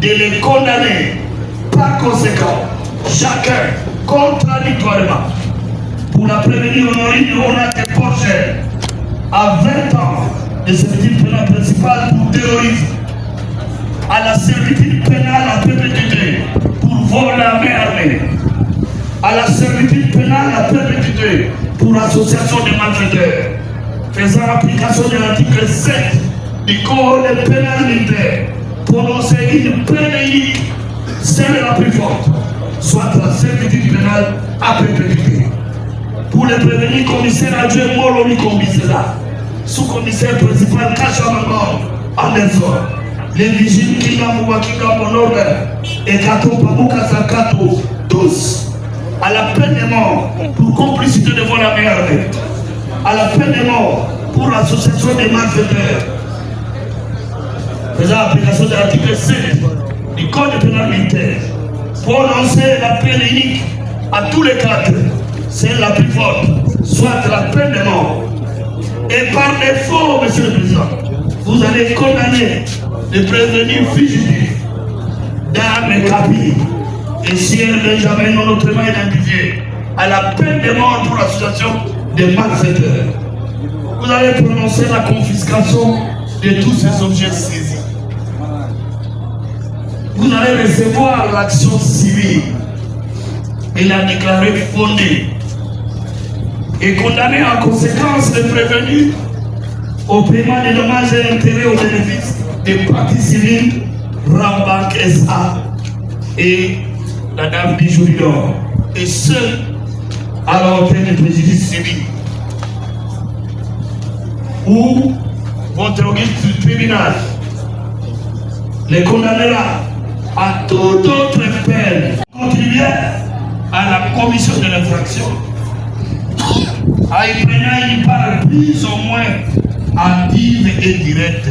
de les condamner. Par conséquent, chacun, contradictoirement, pour la prévenir Honorine Onate Porcher, à 20 ans de servitude pénale principale pour terrorisme, à la servitude pénale à perpétuité pour vol à main armée, à la servitude pénale à perpétuité pour association de malfaiteurs, faisant application de l'article 7 du Code pénal militaire, prononcer une peine unique, celle la plus forte, soit la servitude pénale à perpétuité. Pour le prévenir, commissaire adjoint Molomi Kombisela, sous-commissaire principal Kachamangon Anderson, les vigiles Kingamouwa Kingamonorde et Kato Pamouka Sakato, tous à la peine de mort pour complicité de vol à main armée, à la peine de mort pour l'association des malfaiteurs, faisant application de l'article 7 du Code pénal militaire, prononcer la peine unique à tous les quatre, c'est la plus forte, soit la peine de mort. Et par défaut, Monsieur le Président, vous allez condamner les prévenus fugitifs Dame Kapi et Siel Benjamin non autrement identifié à la peine de mort pour l'association des malfaiteurs. Vous allez prononcer la confiscation de tous ces objets saisis. Vous allez recevoir l'action civile et la déclarer fondée et condamner en conséquence les prévenus au paiement des dommages et intérêts au bénéfice des parties civiles Rambank SA et la dame Bijoulidor, et ce à la hauteur des préjudices civils où votre auguste tribunal les condamnera à toute autre peine contribuer à la commission de l'infraction, à y prendre une part plus ou moins active et directe.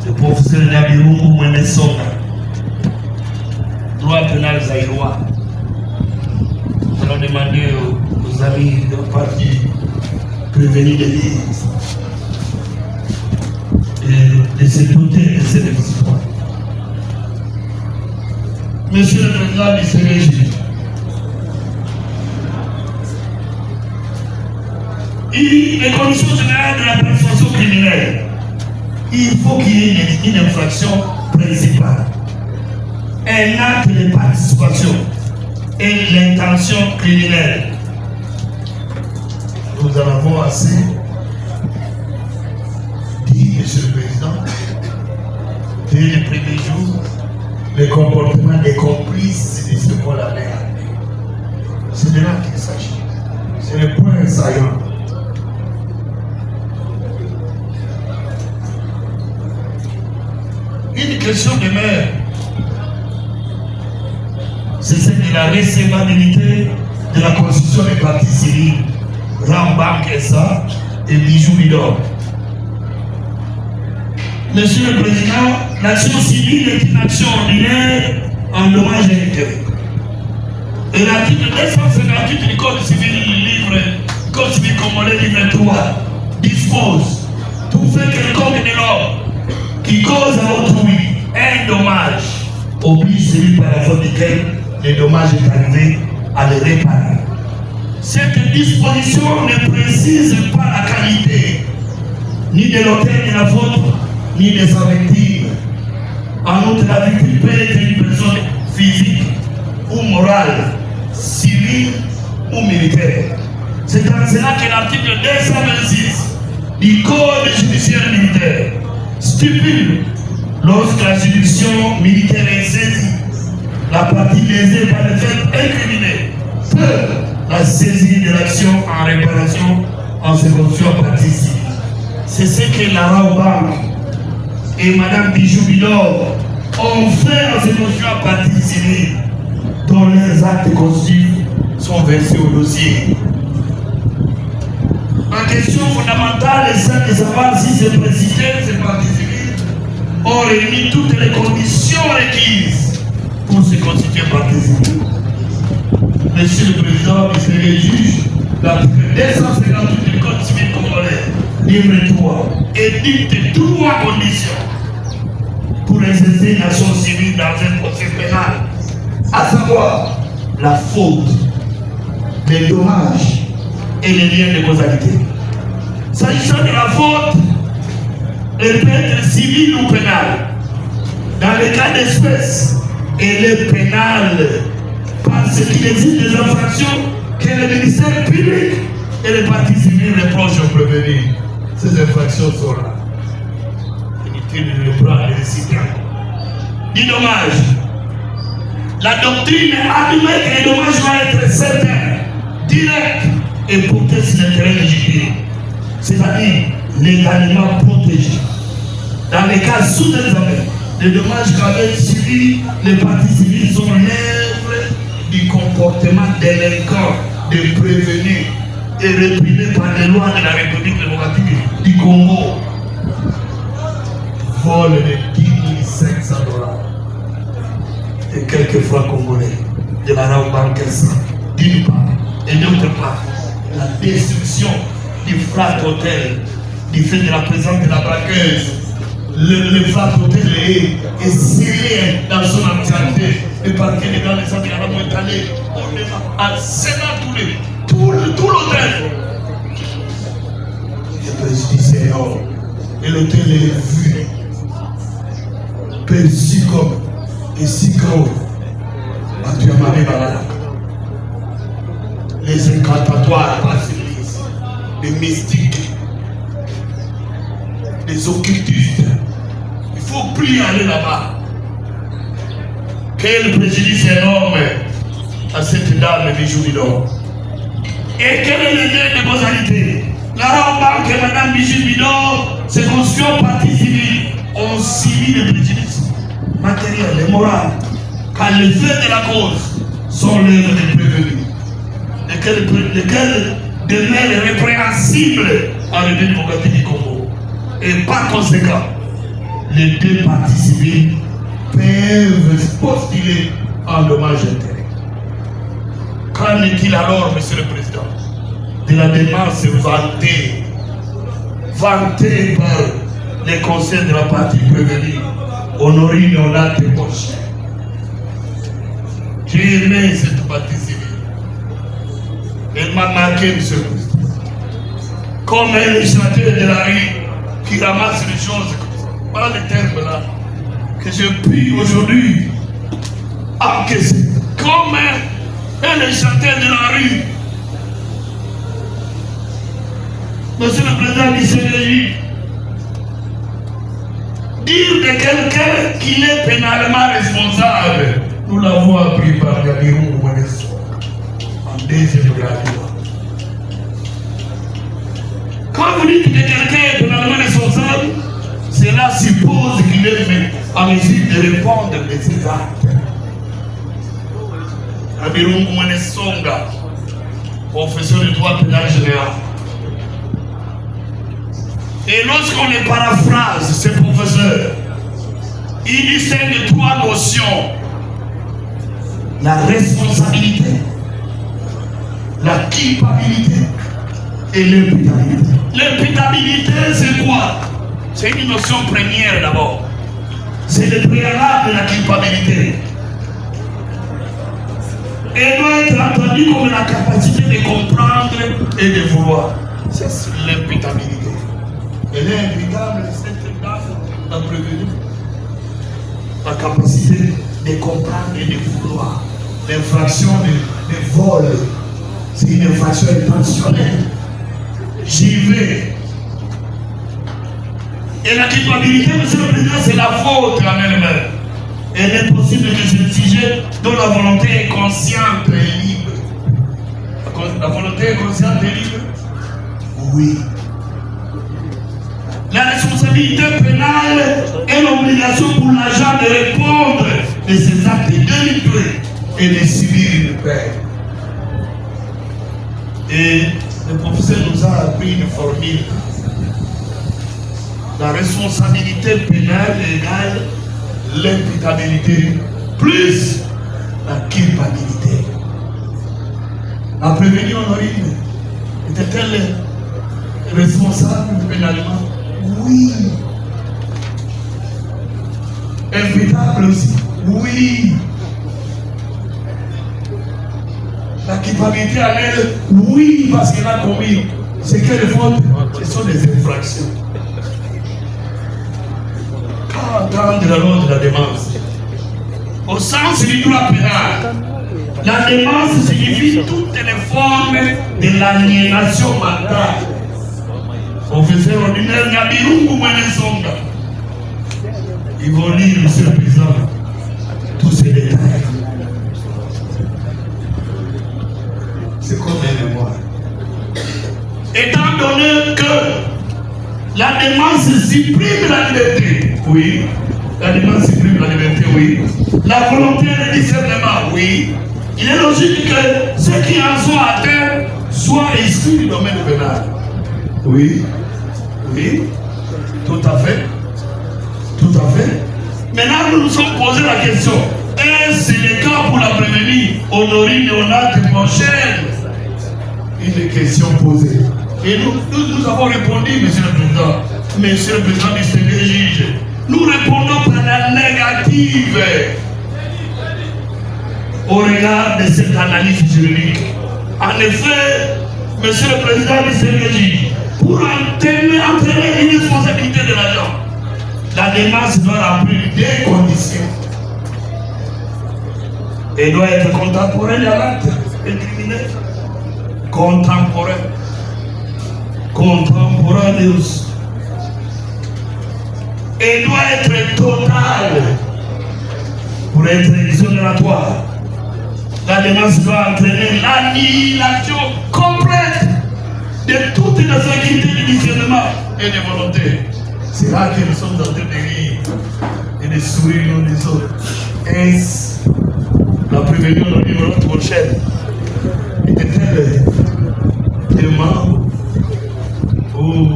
Le professeur Nabirou Mouemessona, droit pénal zaïrois. Nous allons demander aux amis de parti prévenus de l'Église de se doter de cette histoire. Monsieur le Président du CNJ, les conditions générales de la perception criminelle, il faut qu'il y ait une infraction principale, un acte de participation et l'intention criminelle. Nous en avons assez dit, Monsieur le Président, dès les premiers jours, le comportement des complices de ce vol-là. C'est de là qu'il s'agit. C'est le point saillant. Une question de maire, c'est celle de la recevabilité de la constitution des partis civils, Rambank SA et Bijoulidor. Monsieur le Président, l'action civile est une action ordinaire en dommage et intérêt. Et l'article 258 du Code civil Code civil congolais livre 3 dispose tout fait quelconque de l'homme qui cause à autrui un dommage oblige celui par la faute duquel le dommage est arrivé à le réparer. Cette disposition ne précise pas la qualité ni de l'auteur de la faute ni de sa victime. En outre, la victime peut être une personne physique ou morale, civile ou militaire. C'est en cela que l'article 226 du Code judiciaire militaire stipule, lorsque la juridiction militaire est saisie, la partie lésée par le fait incriminé peut la saisir de l'action en réparation en séquence partie civile. C'est ce que la Rambank et Mme Bijoulidor ont fait en séquence partie civile, dont les actes constitutifs sont versés au dossier. La question fondamentale est celle de savoir si ces précités, ces parties civiles, ont réuni toutes les conditions requises pour se constituer partie civile. Monsieur le Président, Monsieur le Juge, l'article 258 du Code civil congolais, livre 3, édicte 3 conditions pour exercer une action civile dans un procès pénal, à savoir la faute, les dommages et les liens de causalité. S'agissant de la faute, elle peut être civile ou pénale. Dans les cas d'espèce, elle est pénale parce qu'il existe des infractions que le ministère public et les parties civiles reprochent aux prévenus. Ces infractions sont là. Inutile de le prendre et de citer encore. Du dommage. La doctrine admet que les dommages vont être certains, directs et portés sur l'intérêt légitime, c'est-à-dire légalement protégés. Dans les cas sous-examen, les dommages qu'avaient subi les parties civiles sont l'œuvre du comportement délinquant des prévenus et réprimé par les lois de la République démocratique du Congo. Vol de 10 500 $ et quelques francs congolais de la rame bancaire, d'une part, et d'autre part, la destruction du flat hôtel du fait de la présence de la braqueuse. Le flat hôtel est scellé dans son entièreté. Le parquet des grands des Antilles est allé en scellant tout l'hôtel. Je peux se dire Seigneur, et l'hôtel est vu, perçu comme et si grand. Tu as marré Balak. Les incantatoires passent l'église, les mystiques, les occultistes. Il ne faut plus aller là-bas. Quel préjudice énorme à cette dame Bijou Bidon. Et quel est le lien de causalité? La Rambam que Madame Bijou Bidon se construit en partie civile. On subit les préjudices matériels et moraux. Car les faits de la cause sont l'œuvre des prévenus. Lesquels demeurent répréhensibles en le démocratie du Congo. Et par conséquent, les deux parties civiles peuvent postuler en dommage intérêt. Qu'en est-il alors, Monsieur le Président, de la démarche vantée par les conseils de la partie prévenue, Honorine Onate Poche? J'ai aimé cette partie civile. Elle m'a marqué, Monsieur le Président. Comme un chanteur de la rue qui ramasse les choses, voilà les termes là, que je puis aujourd'hui encaisser. Comme un chanteur de la rue. Monsieur le Président du CDJ, dire de quelqu'un qu'il est pénalement responsable, nous l'avons appris par Gabirou Mouanesso en deuxième graduat. Quand vous dites que quelqu'un est pénalement responsable, cela suppose qu'il est en mesure de répondre de ses actes. Gabirou Mouanesso, professeur de droit pénal général. Et lorsqu'on les paraphrase, ces professeurs, ils distinguent trois notions: la responsabilité, la culpabilité et l'imputabilité. L'imputabilité, c'est quoi? C'est une notion première d'abord. C'est le préalable de la culpabilité. Elle doit être entendue comme la capacité de comprendre et de vouloir. C'est l'imputabilité. Elle est imputable, cette dame a prévenu la capacité de comprendre et de vouloir. L'infraction de vol, c'est une infraction intentionnelle. J'y vais. Et la culpabilité, Monsieur le Président, c'est la faute en elle-même. Elle est possible que ce sujet dont la volonté est consciente et libre. La volonté est consciente et libre? Oui. La responsabilité pénale est l'obligation pour l'agent de répondre de ses actes délictueux et de subir une peine. Et le professeur nous a appris une formule. La responsabilité pénale égale l'imputabilité plus la culpabilité. La prévenue Honorine était-elle responsable pénalement? Oui. Imputable aussi. Oui. La culpabilité à elle, oui, parce qu'elle a commis. C'est quelle faute? Ce sont des infractions. Pas entendre la loi de la démence. Au sens du droit pénal, la démence signifie toutes les formes de l'aliénation mentale. Professeur ordinaire Nabirungu Mwenesonga. Ils vont lire, monsieur le président, tous ces détails. C'est comme un mémoire. Étant donné que la démence supprime la liberté, oui. La démence supprime la liberté, oui. La volonté de discernement, oui. Il est logique que ceux qui en sont atteints soient exclus du domaine pénal. Oui. Oui. Tout à fait. Tout à fait. Maintenant, nous nous sommes posé la question. Est-ce le cas pour la prévenir Honorine Léonard prochaine? Une question posée. Et nous avons répondu, monsieur le président. Monsieur le président du Seigneur juge. Nous répondons par la négative au regard de cette analyse juridique. En effet, monsieur le président du Seigneur juge, pour entraîner une responsabilité de l'agent, la démence doit remplir des conditions. Elle doit être contemporaine à l'acte incriminé. Contemporaine. Contemporaneous. Elle doit être totale pour être exonératoire. La démence doit entraîner l'annihilation complète de toutes les facultés de discernement et de volonté. C'est là que nous sommes en train de rire et de sourire l'un des autres. Est-ce la prévenue au numéro prochaine était-elle demain ou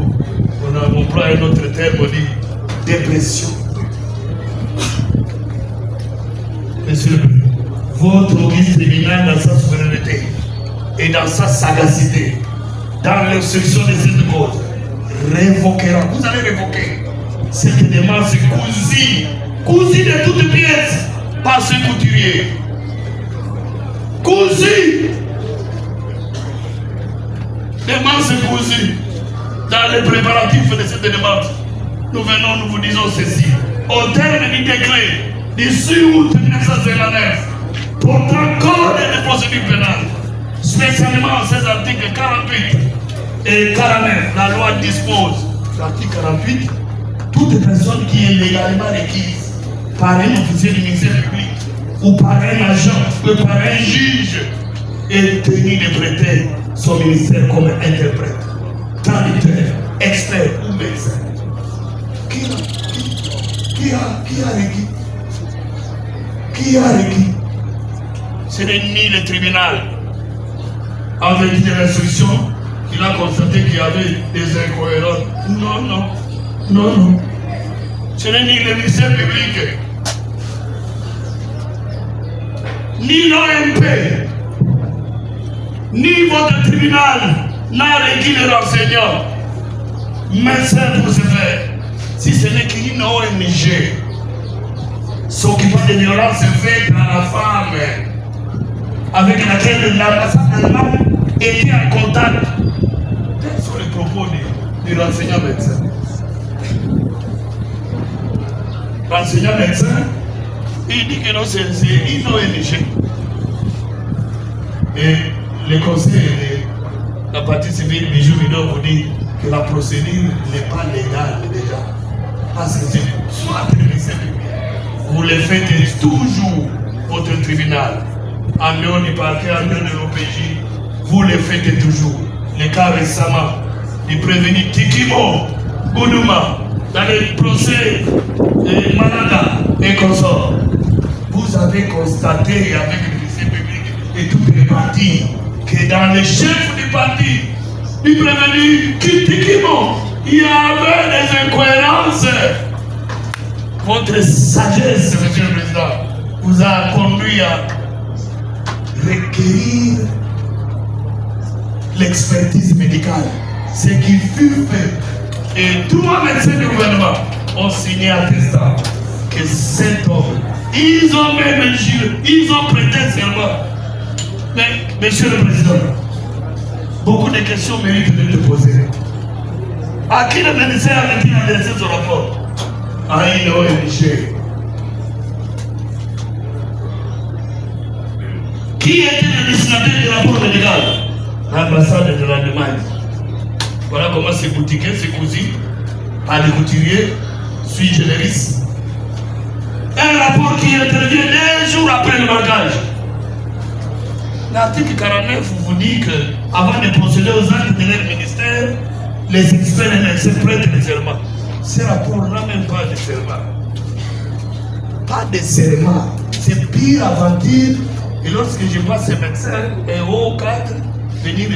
on emploie un autre terme, on dit dépression? Monsieur, votre auguste tribunal dans sa souveraineté et dans sa sagacité, dans l'instruction de cette cause, révoquera, vous allez révoquer cette démence cousue de toutes pièces par ce couturier. Cousue. Démence cousue. Dans les préparatifs de cette démence, nous venons, nous vous disons ceci. Au terme du décret du 6 août 1959, portant code de procédure pénale, spécialement ces articles 48 et 49, la loi dispose, l'article 48, toute personne qui est légalement requise par un officier du ministère public ou par un agent ou par un juge est tenu de prêter son ministère comme interprète, traducteur, expert ou médecin. Qui a requis? Qui a requis? Ce n'est ni le tribunal, en vertu de l'instruction, il a constaté qu'il y avait des incohérences. Non. Ce n'est ni le ministère public, ni l'OMP, ni votre tribunal n'a requis les renseignants. Médecin pour se faire. Si ce n'est qu'une ONG s'occupant des violences faites à la femme, avec laquelle l'ambassade allemande était en contact. Quels sont les propos du renseignant médecin? L'enseignant médecin, il dit que non, c'est une ONG. Et le conseil de la partie civile, Bijou Midor, vous dit que la procédure n'est pas légale déjà. Parce que soit vous le faites toujours votre tribunal, en dehors du parquet, en dehors de l'OPJ, vous le faites toujours. Le cas récemment du prévenu Tikimo Boudouma dans le procès de Malada et consorts, vous avez constaté avec le ministère public et toutes les partis que dans les chefs du parti du prévenu Tikimo, il y avait des incohérences. Votre sagesse, monsieur le président, vous a conduit à requérir l'expertise médicale, ce qui fut fait. Et tous les médecins du gouvernement ont signé attestant que cet homme, ils ont même juré, ils ont prêté serment. Mais, monsieur le président, beaucoup de questions méritent de te poser. À qui le ministère avait-il adressé son rapport? À une ONG. Qui était le destinataire du rapport médical? L'ambassade de l'Allemagne. Voilà comment c'est boutiqué, c'est cousu par les couturiers, sui generis. Un rapport qui intervient 2 jours après le mariage. L'article 49 vous dit qu'avant de procéder aux actes de leur ministère, les experts prêtent les serments. Ce rapport n'a même pas de serment. Pas de serment. C'est pire aventure. Et lorsque je vois ces médecins et hauts cadres venir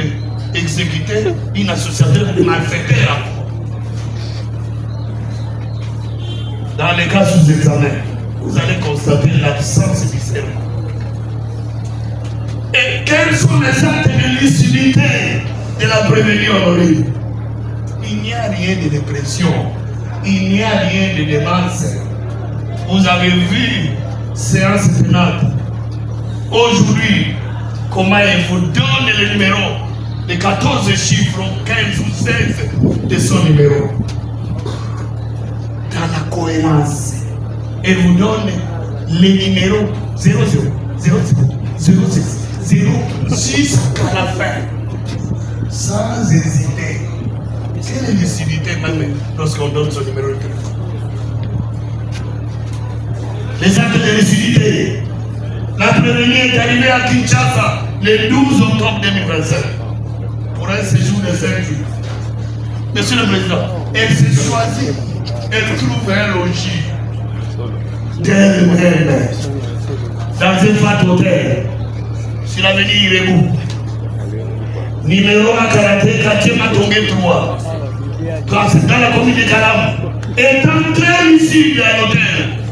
exécuter une association de malfaiteurs, dans les cas sous examen, vous allez constater l'absence du serment. Et quels sont les actes de lucidité de la prévenue honorée? Il n'y a rien de dépression, il n'y a rien de démence. Vous avez vu séance pénale. Aujourd'hui, comment il vous donne le numéro, les 14 chiffres, 15 ou 16 de son numéro. Dans la cohérence. Et vous donne les numéros 00, 00, 06, 0 jusqu'à la fin. Sans hésiter. Quelle est lucidité même lorsqu'on donne son numéro de téléphone? Les actes de lucidité. La prévenue est arrivée à Kinshasa le 12 octobre 2025 pour un séjour de 5 jours. Monsieur le Président, elle s'est choisie, elle trouve un logis d'elle-même dans un fat hôtel sur l'avenue Irebou. Numéro 41 quartier Matongé 3. Dans la commune de Kalam. Étant très lucide à l'hôtel,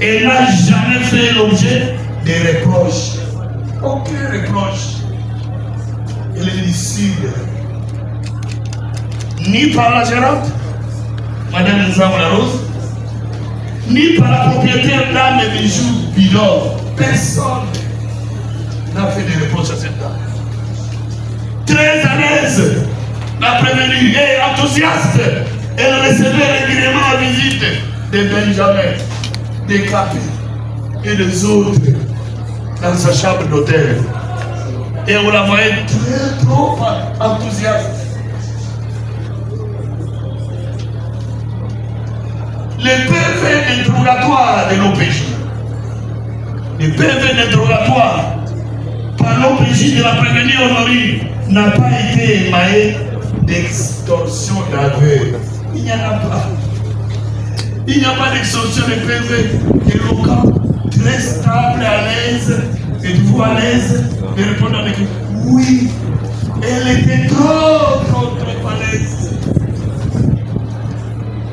elle n'a jamais fait l'objet des reproches. Aucun reproche. Elle est lucide. Ni par la gérante, Madame Nzamla Rose, ni par la propriétaire d'âme et bijoux Bidor. Personne n'a fait de reproches à cette dame. Très à l'aise, la prévenue et enthousiaste. Elle recevait régulièrement la visite de Benjamin, des Capis et des autres dans sa chambre d'hôtel. Et on la voyait très trop enthousiaste. Les PV d'interrogatoire de l'OPJ, les PV d'interrogatoire par l'OPJ de la prévenue honorée n'a pas été émaillé d'extorsion d'aveu. Il n'y en a pas. Il n'y a pas d'extorsion de PV éloquent, très stable, à l'aise. Êtes-vous à l'aise de répondre avec oui. Elle était trop à l'aise.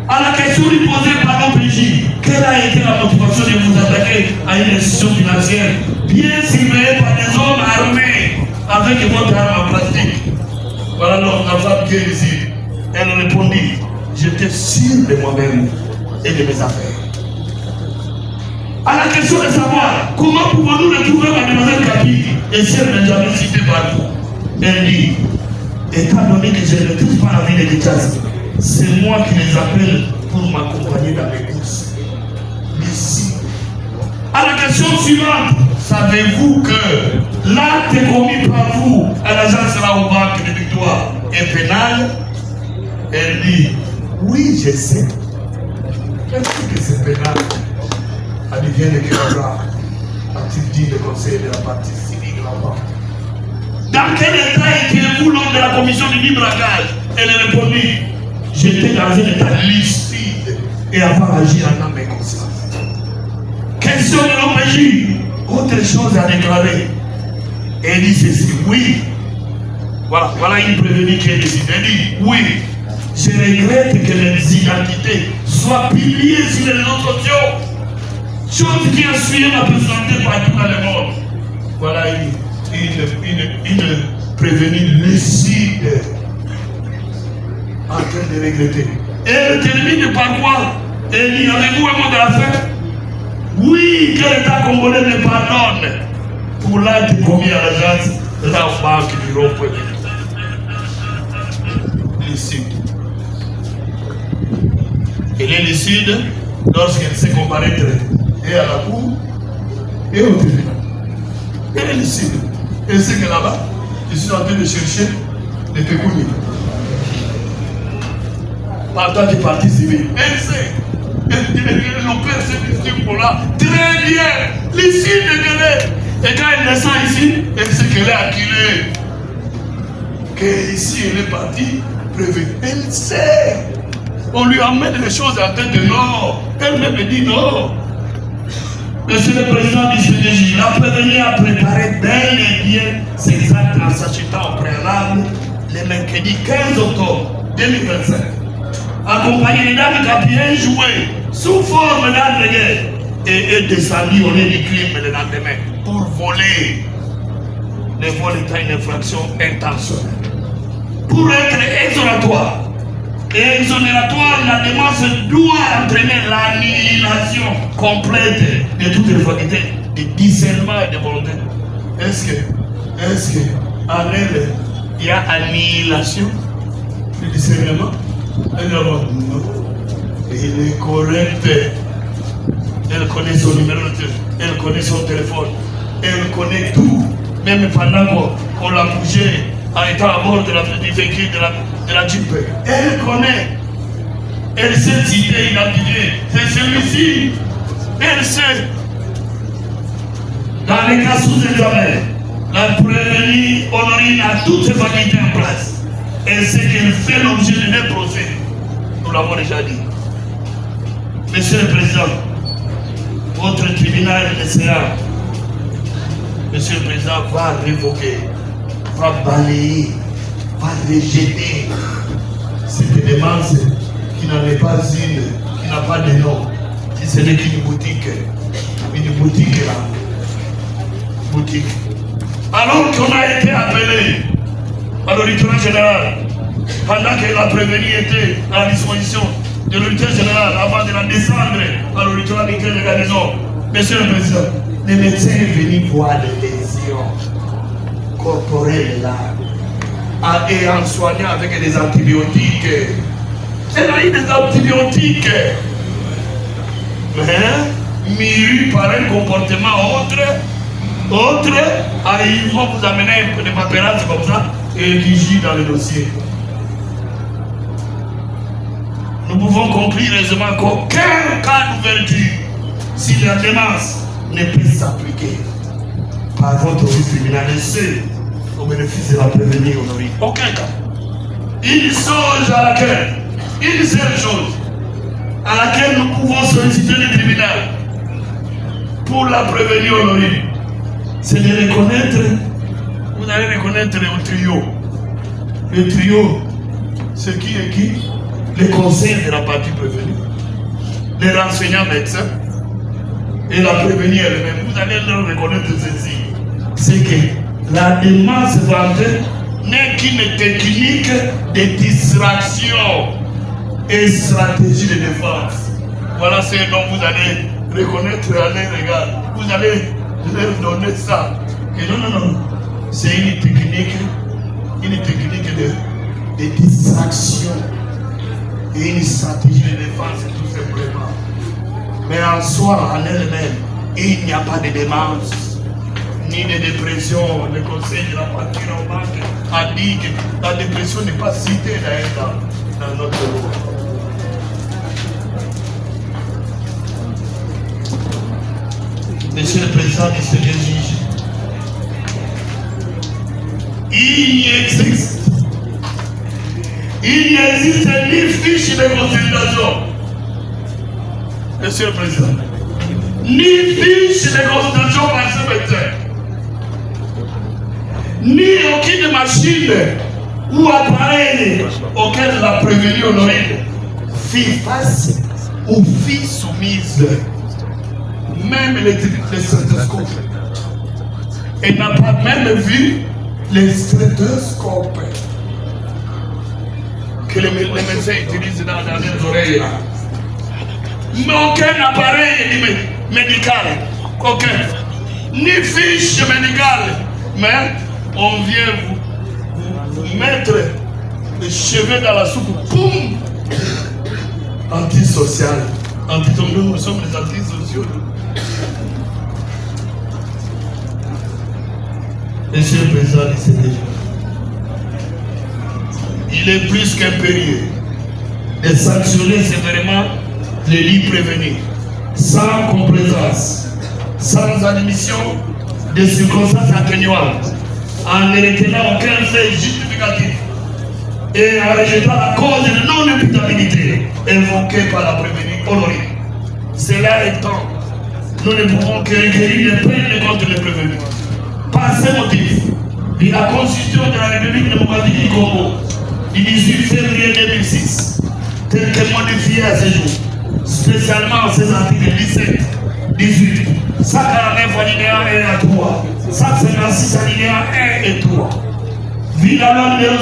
À la question lui posée par l'OPJ, quelle a été la motivation de vous attaquer à une institution financière bien surveillée par des hommes armés avec votre arme en plastique? Voilà la femme qui est ici. Elle répondit, j'étais sûr de moi-même et de mes affaires. À la question de savoir comment pouvons-nous retrouver Mademoiselle Kapi et si elle n'est jamais citée par vous, elle dit, étant donné que je ne retrouve pas la ville de Kinshasa, c'est moi qui les appelle pour m'accompagner dans mes courses. Ici. À la question suivante, savez-vous que l'acte commis par vous à l'agence Raobank de Victoire est pénal? Elle dit, oui, je sais. Est-ce que c'est pénal? Elle vient de Kéraga, a-t-il dit le conseil de la partie civile là-bas. Dans quel état étiez-vous lors de la commission du libre-agage? Elle répondit, j'étais dans un état lucide et avant d'agir en âme et conscience. Question de l'OPJ, autre chose à déclarer. Elle dit ceci, oui. Voilà une prévenue qui est décidée. Elle dit, oui, je regrette que les identités soient publiées sur les réseaux sociaux. Chose qui a suivi ma personnalité partout dans le monde. Voilà une prévenue lucide en train de regretter. Et elle termine par quoi? Elle dit, avez-vous un mot de la fin? Oui, que l'État congolais me pardonne pour l'acte commis à l'agence de la banque du rond-point. Lucide. Elle est lucide lorsqu'elle sait comparaître et à la cour et au tribunal. Elle est lucide. Elle sait que là-bas, je suis en train de chercher les pécuniers. En tant que partie civile. Elle sait. Elle opère ce discours-là très bien. Lucide de gueuler. Et quand elle descend ici, elle sait qu'elle est acculée. Qu'ici, elle est partie prévenue. Elle sait. On lui amène les choses en tête de non. Elle-même dit non. Monsieur le Président du CDJ, la prévenue a préparé bel et bien ses actes en s'achetant au préalable le mercredi 15 octobre 2025. Accompagné des dames qui ont bien joué sous forme d'armes de guerre et est descendu au lieu du crime le lendemain pour voler. Le vol est une infraction intentionnelle. Pour être exonératoire. Et exonératoire, la démarche doit entraîner l'annihilation complète de toutes les facultés de discernement et de volonté. Est-ce que en elle, il y a annihilation du discernement? Elle dit non. Elle est correcte. Elle connaît son numéro de téléphone, elle connaît son téléphone, elle connaît tout. Même pendant qu'on l'a bougé en étant à bord du véhicule de la Jeep. Elle connaît. Elle sait citer, identifier. C'est celui-ci. Elle sait. Dans les cas sous examen, la prévenue Honorine a toutes ses facultés en place. Elle sait qu'elle fait l'objet de deux procès. Nous l'avons déjà dit. Monsieur le Président, votre tribunal de Sénat, Monsieur le Président, va révoquer, va balayer, va rejeter cette demande qui n'en est pas une, qui n'a pas de nom, qui ce n'est qu'une boutique là. Boutique. Alors qu'on a été appelé à l'auditoire général, pendant que la prévenue était à la disposition de l'auditeur général avant de la descendre à l'auditoire de garnison. Monsieur le Président, les médecins sont venus voir les lésions corporelles là, et en soignant avec des antibiotiques. Elle a eu des antibiotiques, mais mûri par un comportement autre, ils vont vous amener un peu de paperasse comme ça et rédigé dans le dossier. Nous pouvons conclure aisément qu'aucun cas d'ouverture, si la démence ne peut s'appliquer par votre tribunal et seul au bénéfice de la prévenue Honorine. Aucun cas. Une seule chose à laquelle nous pouvons solliciter le tribunal pour la prévenue Honorine, c'est de reconnaître, vous allez reconnaître le trio. Le trio, c'est qui et qui? Les conseils de la partie prévenue, les renseignants médecins et la prévenue elle-même. Vous allez leur reconnaître ceci. C'est que la démence vantée n'est qu'une technique de distraction et stratégie de défense. Voilà ce dont vous allez reconnaître à leur regard. Vous allez leur donner ça. Et non. C'est une technique de distraction et une stratégie de défense tout simplement. Mais en soi, en elle-même, il n'y a pas de démence, ni de dépression. Le conseil de la partie romane a dit que la dépression n'est pas citée dans notre loi. Monsieur le Président du CDJ, il n'existe ni fiche de consultation. Monsieur le Président, ni fiche de consultation par ce médecin, ni aucune machine ou appareil auquel la prévenue Honorine fit face ou fit soumise. Même les stéthoscopes. Elle n'a pas même vu les stéthoscopes que les médecins utilisent dans les oreilles. Mais aucun appareil, médicale, aucun, ni fiche médicale, mais on vient vous mettre les cheveux dans la soupe, boum, antisocial, nous sommes les antisociaux. Monsieur le Président du CDG, il est plus qu'impérieux de sanctionner sévèrement les lits prévenus, sans complaisance, sans admission de circonstances atténuantes, en ne retenant aucun fait justificatif et en rejetant la cause de non-imputabilité invoquée par la prévenue honorée. Cela étant, nous ne pouvons que requérir des peines contre les prévenus. Par ces motifs, la Constitution de la République démocratique du Congo du 18 février 2006, telle que modifiée à ce jour, spécialement ces articles 17, 18, 149 alinéa 1 à 3, 156 alinéa 1 et 3, vit la loi numéro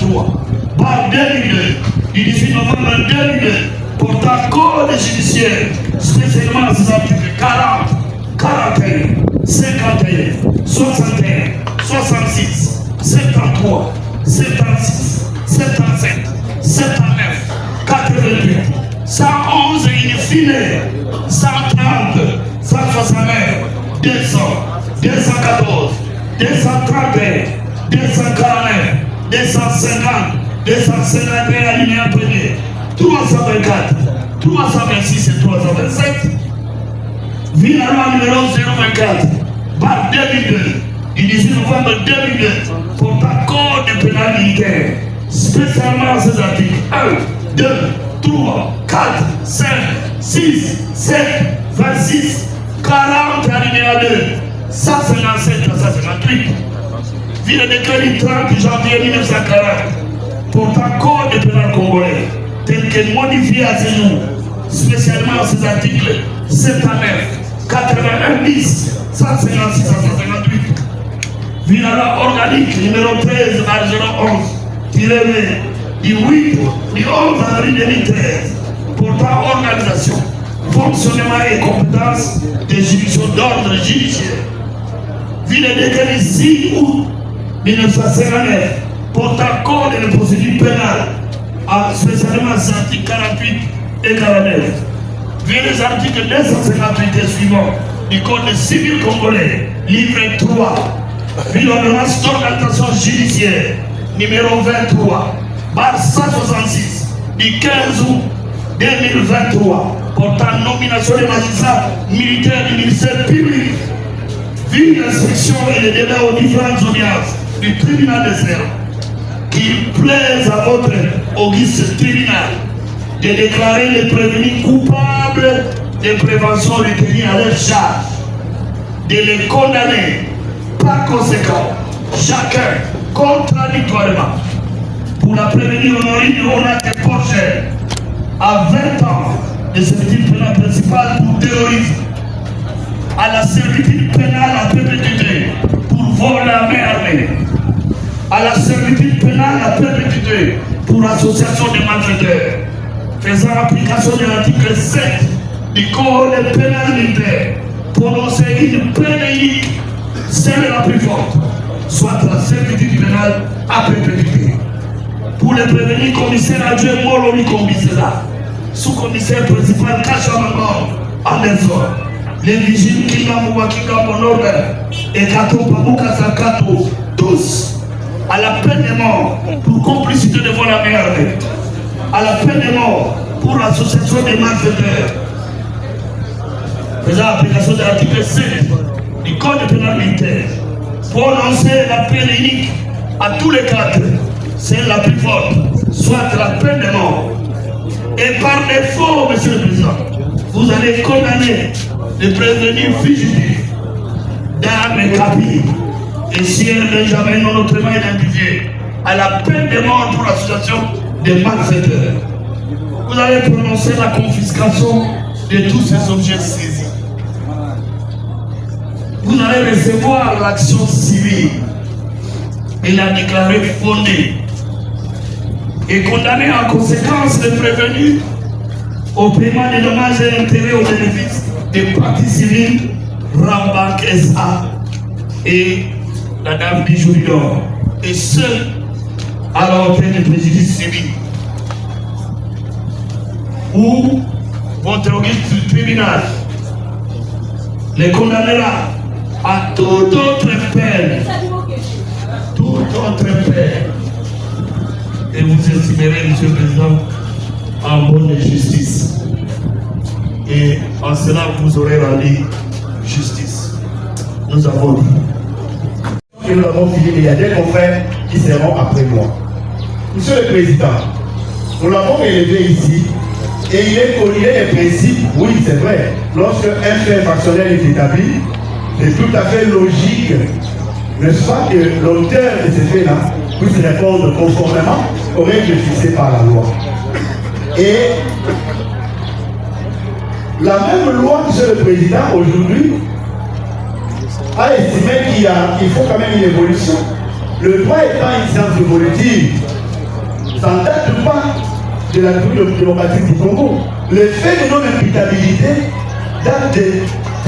023, par 2002, du 18 novembre 2002, portant code judiciaire, spécialement ces articles 40, 41, 51, 61, 66, 73, 76, 77, 79, 88, 111 et in fine, 130, 169, 200, 214, 231, 249, 250, 251 alinéa 1er, 324, 326 et 327, vit la loi numéro 024 par 2002 du 18 novembre 2002 portant code pénal militaire, spécialement ces articles 1, 2, 3, 4, 5, 6, 7, 26, 40 alinéa 2, 157 à 158, vit le décret du 30 janvier 1940 portant code pénal congolais tel que modifié à ce jour, spécialement ces articles 79, 81 bis, 156 à 158. Vit la loi organique numéro 13 011 du 8 du 11 avril 2013 portant organisation, fonctionnement et compétences des juridictions d'ordre judiciaire. Vit le décret du 6 août 1959 portant code de procédure pénale, spécialement les articles 48 et 49. Vit les articles 258 et suivants du Code civil congolais, livre 3, vit l'ordonnance d'organisation judiciaire numéro 23, barre 166, du 15 août 2023, portant nomination des magistrats militaires du ministère public, vit l'instruction et le débat aux différentes audiences du tribunal des Serres, qu'il plaise à votre auguste tribunal de déclarer les prévenus coupables de prévention retenus à leur charge, de les condamner par conséquent, chacun contradictoirement, pour la prévenue Honorine Onate Porcher à 20 ans de servitude pénale principale pour terrorisme, à la servitude pénale à perpétuité pour vol à main armée, à la servitude pénale à perpétuité pour association de malfaiteurs, faisant application de l'article 7 du Code pénal militaire, prononcer une peine unique, celle la plus forte, soit la servitude pénale à perpétuité. Pour les prévenir, commissaire adjoint Moloni Kombisela, sous-commissaire principal Kachamangon Anderson, les vigiles Kingamouba Kingamou Norbert et Kato Pabouka Sakato, tous à la peine de mort pour complicité de vol à main armée, à la peine de mort pour l'association des malfaiteurs, faisant application de l'article 7 du Code pénal militaire, prononcer la peine unique à tous les quatre, c'est la plus forte, soit la peine de mort. Et par défaut, Monsieur le Président, vous allez condamner les prévenus fugitifs d'armes et capilles et si elle n'est jamais non autrement identifiée à la peine de mort pour l'association des malfaiteurs. Vous allez prononcer la confiscation de tous ces objets saisis. Vous allez recevoir l'action civile et la déclarer fondée et condamner en conséquence les prévenus au paiement des dommages et intérêts aux bénéfices des parties civiles, Rambank SA et la dame Bijouli d'Or. Et seul à la hauteur du préjudice civil. Où votre auguste tribunal les condamnera à toute autre peine. Toute autre peine. Et vous estimerez, Monsieur le Président, en bonne justice. Et en cela, vous aurez rendu justice. Nous avons dit. Et nous l'avons fini, mais il y a des confrères qui seront après moi. Monsieur le Président, nous l'avons élevé ici, et il est connu les principes, oui c'est vrai, lorsque un fait factionnel est établi, c'est tout à fait logique, n'est-ce pas, que l'auteur de ces faits-là puisse répondre conformément aux règles fixées par la loi. Et la même loi, Monsieur le Président, aujourd'hui, a estimé qu'il faut quand même une évolution. Le droit étant une science évolutive, ça ne date pas de la République démocratique du Congo. Le fait de non-imputabilité date de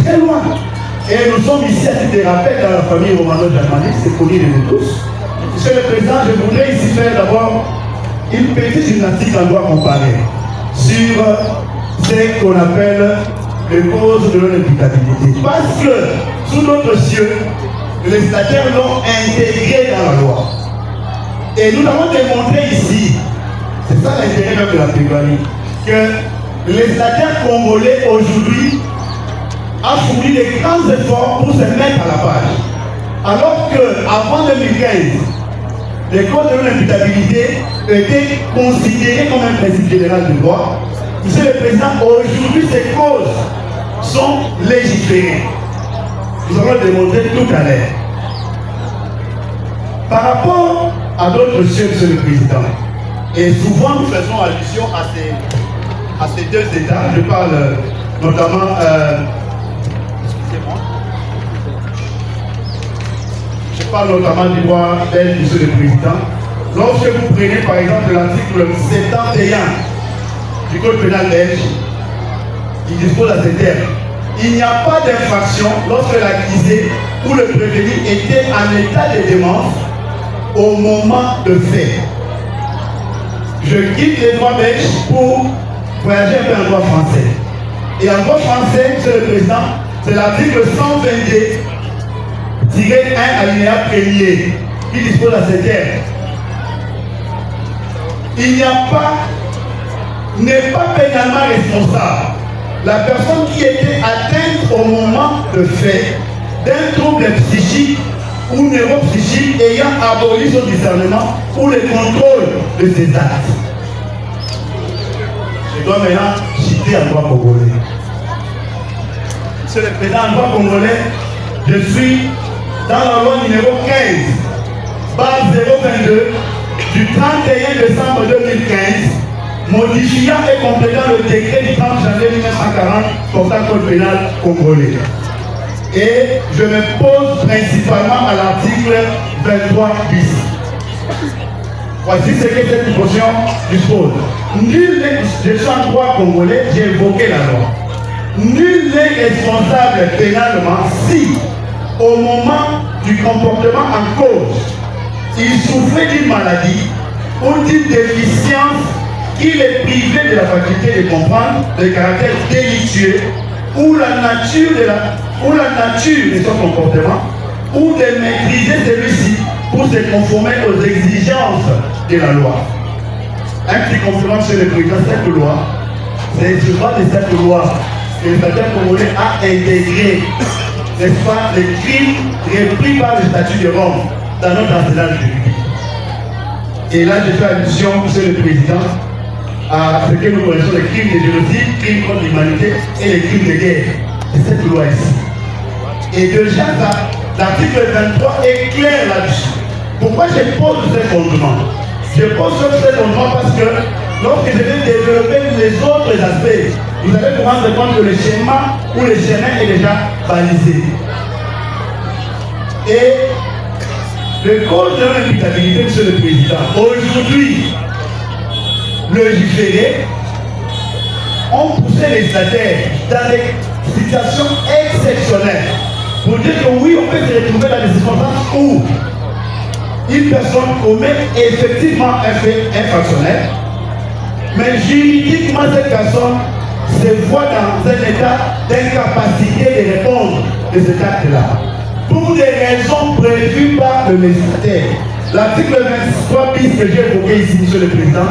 très loin. Et nous sommes ici à titre de rappel dans la famille romano-germanique, c'est connu de nous tous. Monsieur le Président, je voudrais ici faire d'abord une petite gymnastique en droit comparé sur ce qu'on appelle les causes de non-imputabilité. Parce que, sous notre cieux, les législateurs l'ont intégré dans la loi. Et nous avons démontré ici, c'est ça l'intérêt même de la plaidoirie, que le législateur congolais aujourd'hui a fourni des grands efforts pour se mettre à la page. Alors qu'avant 2015, les causes de non-imputabilité étaient considérées comme un principe général du droit. Monsieur le Président, aujourd'hui ces causes sont légiférées. Nous allons le démontrer tout à l'heure. Par rapport à d'autres choses, Monsieur le Président, et souvent nous faisons allusion à ces deux États, je parle notamment, excusez-moi, je parle notamment du droit belge, Monsieur le Président. Lorsque vous prenez par exemple l'article 71 du Code pénal belge, il dispose à ces termes. Il n'y a pas d'infraction lorsque l'accusé ou le prévenu était en état de démence au moment de fait. Je quitte les droits belges pour voyager un peu en droit français. Et en droit français, Monsieur le Président, c'est l'article 122-1 alinéa 1er qui dispose à ces termes. Il n'y a pas, n'est pas pénalement responsable la personne qui était atteinte au moment de fait d'un trouble psychique ou neuropsychique ayant aboli son discernement ou le contrôle de ses actes. Je dois maintenant citer un droit congolais. Monsieur le Président, en droit congolais, je suis dans la loi numéro 15, base 022 du 31 décembre 2015, modifiant et complétant le décret du 30 janvier 1940 portant code pénal congolais. Et je me pose principalement à l'article 23 bis. Voici ce que cette portion dispose. Nul n'est, je suis en droit congolais, j'ai évoqué la loi. Nul n'est responsable pénalement si, au moment du comportement en cause, il souffrait d'une maladie ou d'une déficience qui est privé de la faculté de comprendre le caractère délictueux ou la nature de son comportement, ou de maîtriser celui-ci pour se conformer aux exigences de la loi. Un petit complément, Monsieur le Président, cette loi, c'est sur base de cette loi que le législateur congolais a intégré, n'est-ce pas, les crimes repris par le statut de Rome dans notre arsenal juridique. Et là, je fais allusion, Monsieur le Président, à ce que nous connaissons, les crimes de génocide, crimes contre l'humanité et les crimes de guerre. C'est cette loi ici. Et déjà, l'article 23 est clair là-dessus. Pourquoi je pose ce fondement? Je pose ce fondement parce que lorsque je vais développer les autres aspects, vous allez vous rendre compte que le schéma ou le chemin est déjà balisé. Et le code de l'imputabilité, Monsieur le Président, aujourd'hui, légiférés ont poussé les législateurs dans des situation exceptionnelle pour dire que oui, on peut se retrouver dans des circonstances où une personne commet effectivement un fait infractionnel, mais juridiquement cette personne se voit dans un état d'incapacité de répondre de cet acte-là. Pour des raisons prévues par le législateur. L'article 23 bis que j'ai évoqué ici, Monsieur le Président,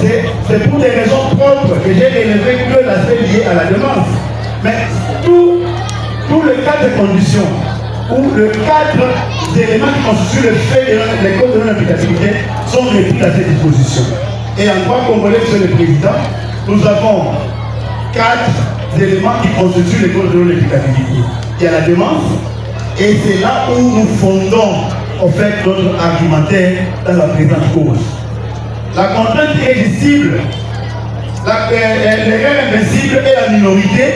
c'est pour des raisons propres que j'ai relevé que l'aspect lié à la demande. Mais tout le cas de conditions ou le cadre d'éléments qui constituent le fait de les causes de non-applicabilité sont repris à cette disposition. Et en droit congolais, Monsieur le Président, nous avons 4 éléments qui constituent les causes de non-applicabilité. Il y a la demande, et c'est là où nous fondons en fait notre argumentaire dans la présente cause. La contrainte irrésistible, l'erreur invincible et la minorité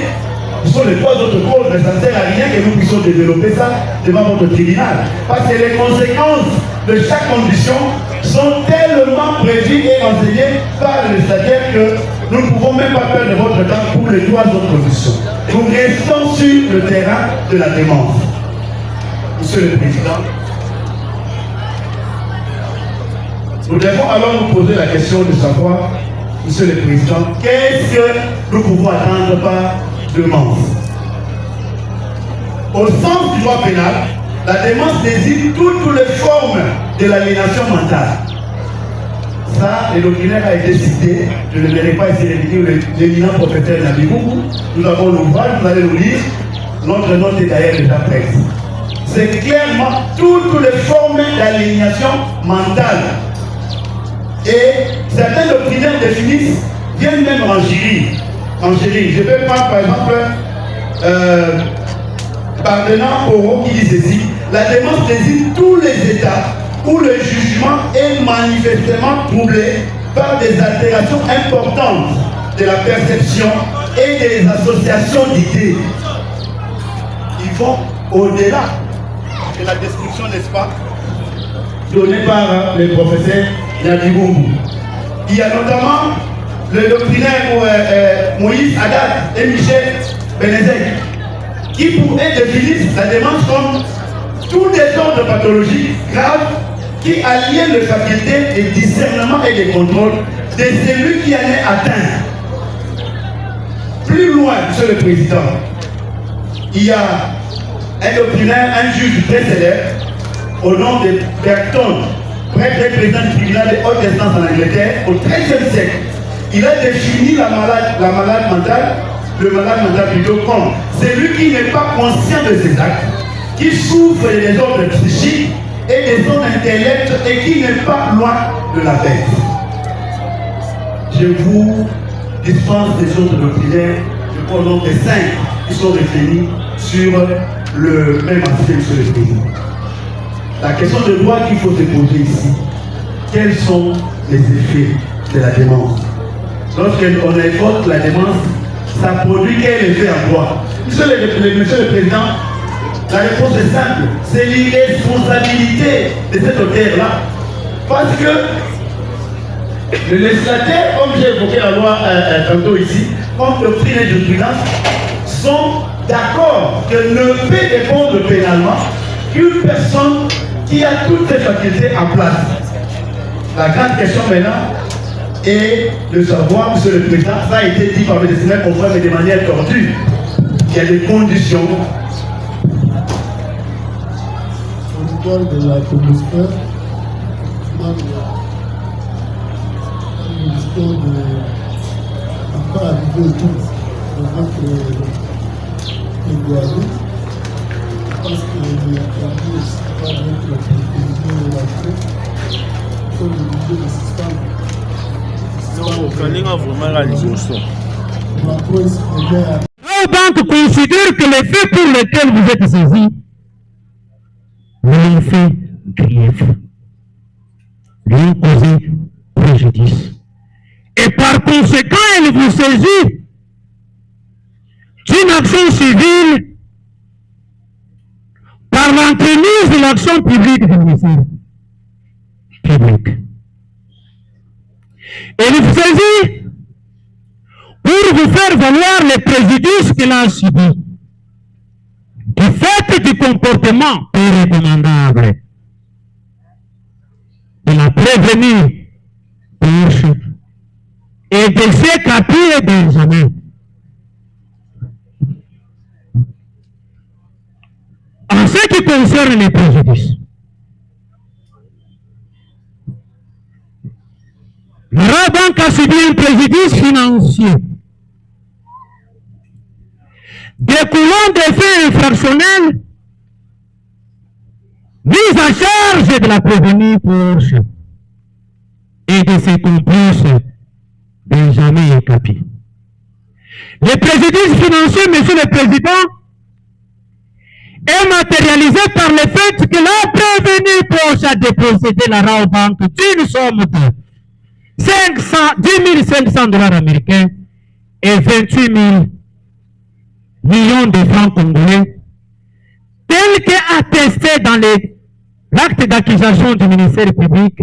sont les 3 autres causes, mais ça ne sert à rien que nous puissions développer ça devant votre tribunal. Parce que les conséquences de chaque condition sont tellement prévues et enseignées par le législateur que nous ne pouvons même pas perdre votre temps pour les 3 autres conditions. Nous restons sur le terrain de la demande. Monsieur le Président, nous devons alors nous poser la question de savoir, Monsieur le Président, qu'est-ce que nous pouvons attendre par demande? Au sens du droit pénal, la demande désigne toutes les formes de l'aliénation mentale. Ça, le doctrinaire a été cité, je ne verrai pas ici l'éminent professeur Nabibou. Nous avons l'ouvrage, vous allez nous lire, notre note est d'ailleurs déjà prête. C'est clairement toutes les formes d'aliénation mentale. Et certains doctrinaires définissent, viennent même en jury. Je vais prendre par exemple Pardenant Poro qui dit ceci: la démence désigne tous les états où le jugement est manifestement troublé par des altérations importantes de la perception et des associations d'idées. Ils vont au-delà de la description, n'est-ce pas, donnée par le professeur Nabibou. Il y a notamment le doctrinaire Moïse Haddad et Michel Benezek, qui pour eux définissent la démence comme tout désordre pathologique grave qui aliène les facultés de discernement et de contrôle de celui qui en est atteint. Plus loin, Monsieur le Président, il y a un doctrinaire, un juge très célèbre, au nom de Bergton, prêtre et président du tribunal de haute instance en Angleterre, au XIIIe siècle. Il a défini le malade mental plutôt comme celui qui n'est pas conscient de ses actes, qui souffre des désordres psychiques et de son intellect et qui n'est pas loin de la bête. Je vous dispense des autres doctrinaires, je prends donc les 5 qui sont définis sur le même aspect, Monsieur le Président. La question de droit qu'il faut se poser ici, quels sont les effets de la démence? Lorsqu'on évoque la démence, ça produit quel effet en droit? Monsieur le Président, la réponse est simple, c'est l'irresponsabilité de cet auteur-là. Parce que le législateur, comme j'ai évoqué la loi tantôt ici, comme doctrine et jurisprudence, sont d'accord que ne peut répondre pénalement qu'une personne qui a toutes ses facultés en place. La grande question maintenant est de savoir, Monsieur le Président, ça a été dit par mes destinataires confrères, mais de manière tordue. Il y a des conditions. Au niveau de la commission, pas arrivé au tour de votre égoïsme, parce que les acteurs pas avec la proposition de la Cour, sont obligés de suspendre. Donc, considère que les faits pour lesquels vous êtes saisis, vous fait grief, lui ont causé préjudice. Et par conséquent, elle vous saisit d'une action civile par l'entremise de l'action publique du ministère public. Elle vous saisit pour vous faire valoir les préjudices qu'elle a subis. fait du comportement peu recommandable de la prévenue Porsche et de ses capiers et Benjamin. En ce qui concerne les préjudices, la Rabobank a subi un préjudice financier découlant des faits infractionnels mis à charge de la prévenue Porsche et de ses complices Benjamin et Capi. Les préjudices financiers, Monsieur le Président, est matérialisé par le fait que la prévenue Porsche a dépossédé la Rabobank d'une somme de 10 500 $ américains et 28 000 millions de francs congolais, tel qu'attesté dans l'acte d'accusation du ministère public,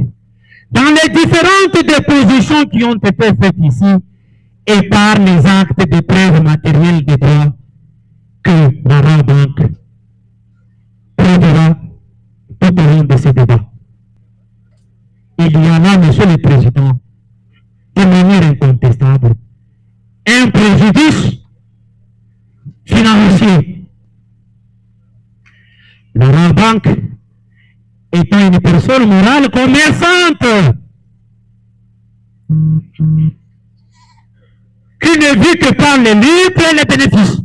dans les différentes dépositions qui ont été faites ici, et par les actes de preuve matérielle de droit que la Rabobank prendra tout au long de ce débat. Il y en a, Monsieur le Président, de manière incontestable, un préjudice financier. La Rabobank étant une personne morale commerçante qui ne vit que par les livres et les bénéfices.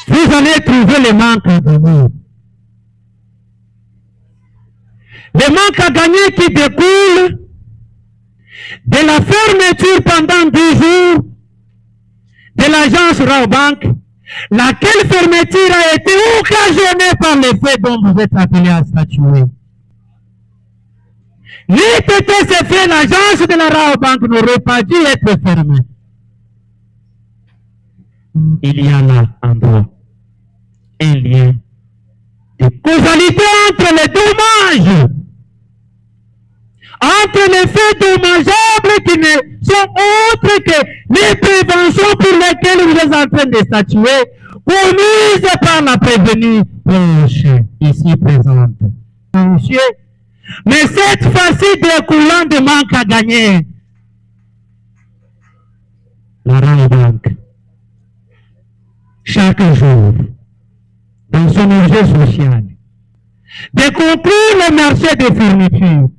Vous allez trouver les manques à gagner. Les manques à gagner qui découlent de la fermeture pendant 10 jours de l'agence Rabobank, laquelle fermeture a été occasionnée par les faits dont vous êtes appelés à statuer. N'eût été ces faits, l'agence de la Rabobank n'aurait pas dû être fermée. Il y a là, en droit, un lien de causalité entre les dommages, entre les faits dommageables qui ne sont autres que les préventions pour lesquelles vous êtes en train de statuer, commises par la prévenue Porsche, ici présente. Monsieur, mais cette fois-ci découlant de manque à gagner, la Rabobank, chaque jour, dans son objet social, de conclure le marché de fourniture,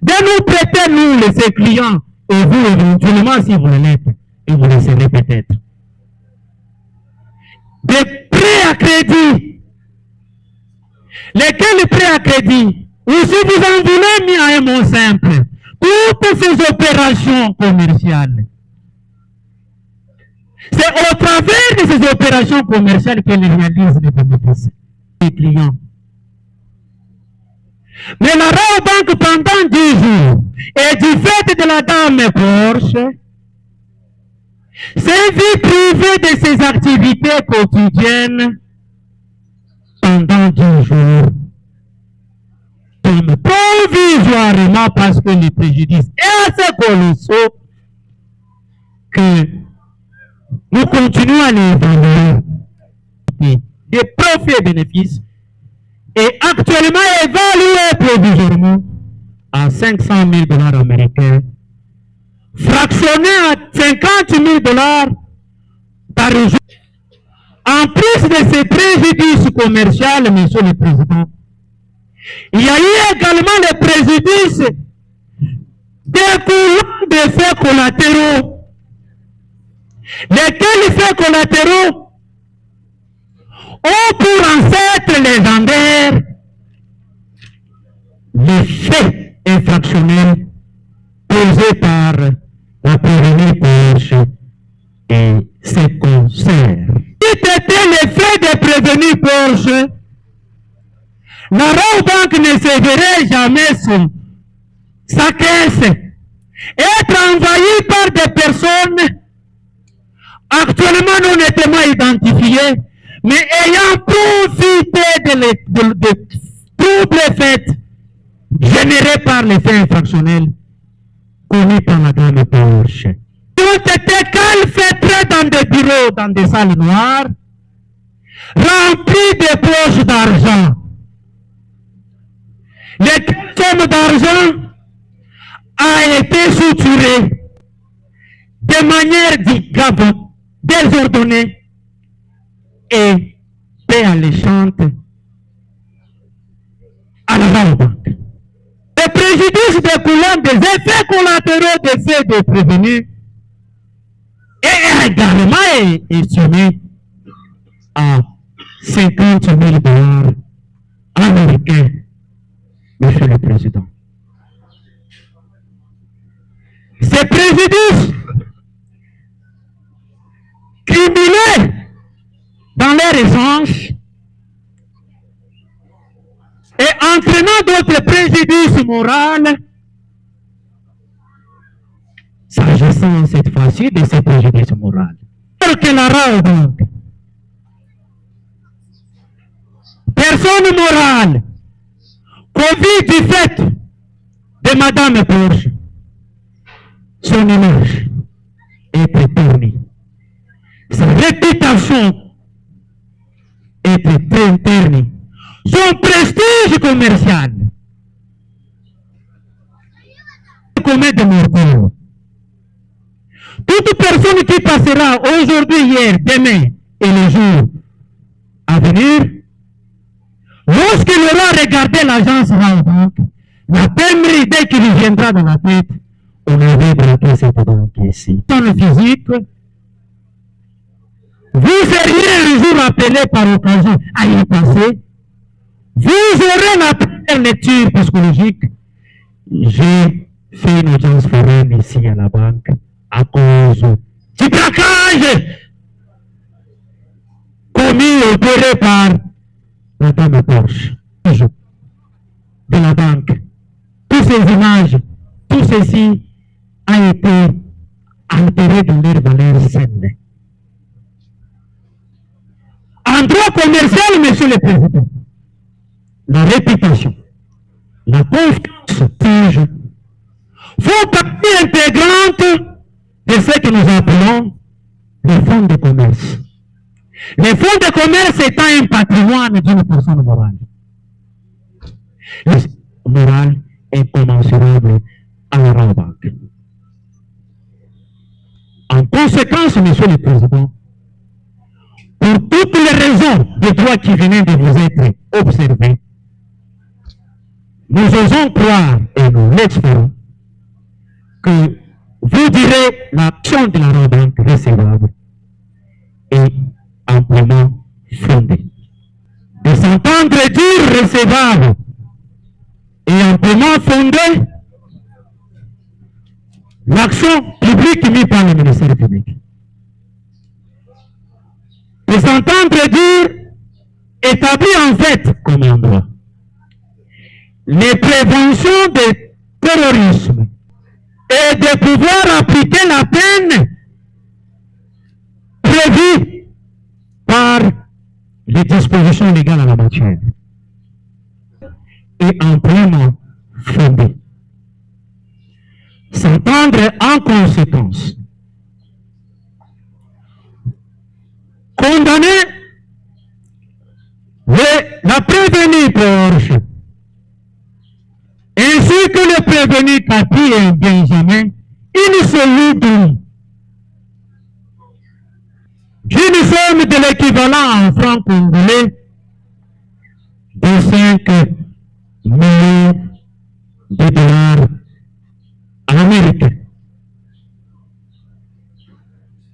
de nous prêter, nous, ses clients, et vous, éventuellement, si vous l'êtes, et vous le serez peut-être, des prêts à crédit, lesquels prêts à crédit, ou si vous en voulez mis à un mot simple, toutes ces opérations commerciales, c'est au travers de ces opérations commerciales qu'elles réalisent les bénéfices des clients. Mais la Rabobank, pendant 10 jours, et du fait de la dame Porsche, s'est vue privée de ses activités quotidiennes pendant 10 jours, comme provisoirement, parce que le préjudice est assez colossal que nous continuons à les évaluer des profits et bénéfices, et actuellement évalué provisoirement à 500 000 $ américains, fractionné à 50 000 $ par jour. En plus de ces préjudices commerciaux, Monsieur le Président, il y a eu également les préjudices découlant des faits collatéraux. Lesquels faits collatéraux ont pour ancêtre légendaire les faits infractionnels posés par la prévenue Porsche et ses concerts. Si c'était les faits de prévenue Porsche, la Rabobank ne se verrait jamais sa caisse être envahie par des personnes actuellement non nettement identifiées, mais ayant profité de troubles faits générés par les faits infractionnels commis par la dame Porsche. ont été calfeutrés dans des bureaux, dans des salles noires, remplis de poches d'argent. Les sommes d'argent a été suturée de manière désordonnée et peu alléchante à la banque. Le préjudice découlant des effets collatéraux des faits de prévenus est également estimé à 50 000 $ américains, Monsieur le Président. Ces préjudices cumulés dans leur essence et entraînant d'autres préjudices moraux, s'agissant cette fois-ci de ces préjudices moraux. Alors que la Rabobank, personne morale, convie du fait de Madame Porsche, son image est ternie. Sa réputation est ternie. Son prestige commercial commet des mortels. Toute personne qui passera aujourd'hui, hier, demain et les jours à venir, lorsqu'il aura regardé l'agence Rabobank, la première idée qui lui viendra dans la tête, on avait braqué cette banque ici. Dans le physique, vous seriez un jour appelé par occasion à y passer. Vous aurez la première lecture psychologique. J'ai fait une audience foraine ici à la banque à cause du braquage commis et opéré par Madame Porsche de la banque. Toutes ces images, tout ceci a été altéré dans leur valeur saine. En droit commercial, Monsieur le Président, la réputation, la confiance tige font partie intégrante de ce que nous appelons les fonds de commerce. Les fonds de commerce étant un patrimoine d'une personne morale. Le moral est commensurable à la Rabobank. En conséquence, Monsieur le Président, pour toutes les raisons de droit qui venaient de vous être observées, nous osons croire et nous l'espérons que vous direz l'action de la Rabobank recevable et amplement fondée. De s'entendre dire recevable et amplement fondée, l'action publique mise par le ministère public. De s'entendre dire établi en fait comme un droit. Les préventions de terrorisme et de pouvoir appliquer la peine prévue par les dispositions légales en la matière et amplement fondée. S'entendre en conséquence. Condamner la prévenue Porsche ainsi que le prévenu Cathy et Benjamin insoluble d'une somme de l'équivalent en francs congolais de 5 millions de dollars américains.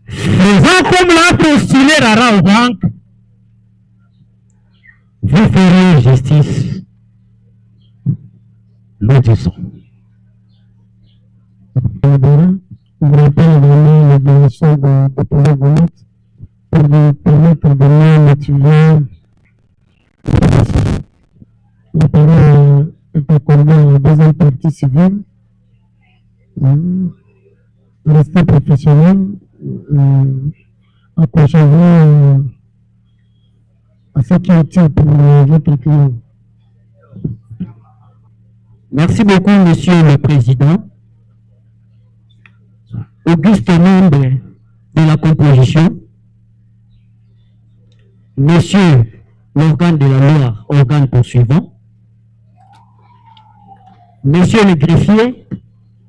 Faisant comme l'a postulé la Rabobank, vous ferez justice, nous disons. On rappelle vraiment l'obligation de déposer vos notes pour vous permettre de mieux motiver. La parole est accordée à la deuxième partie civile. Restez professionnel, accrochez-vous à ce qui est utile pour votre client. Merci beaucoup, Monsieur le Président. auguste membre de la composition, Monsieur l'organe de la loi, organe poursuivant, Monsieur le greffier,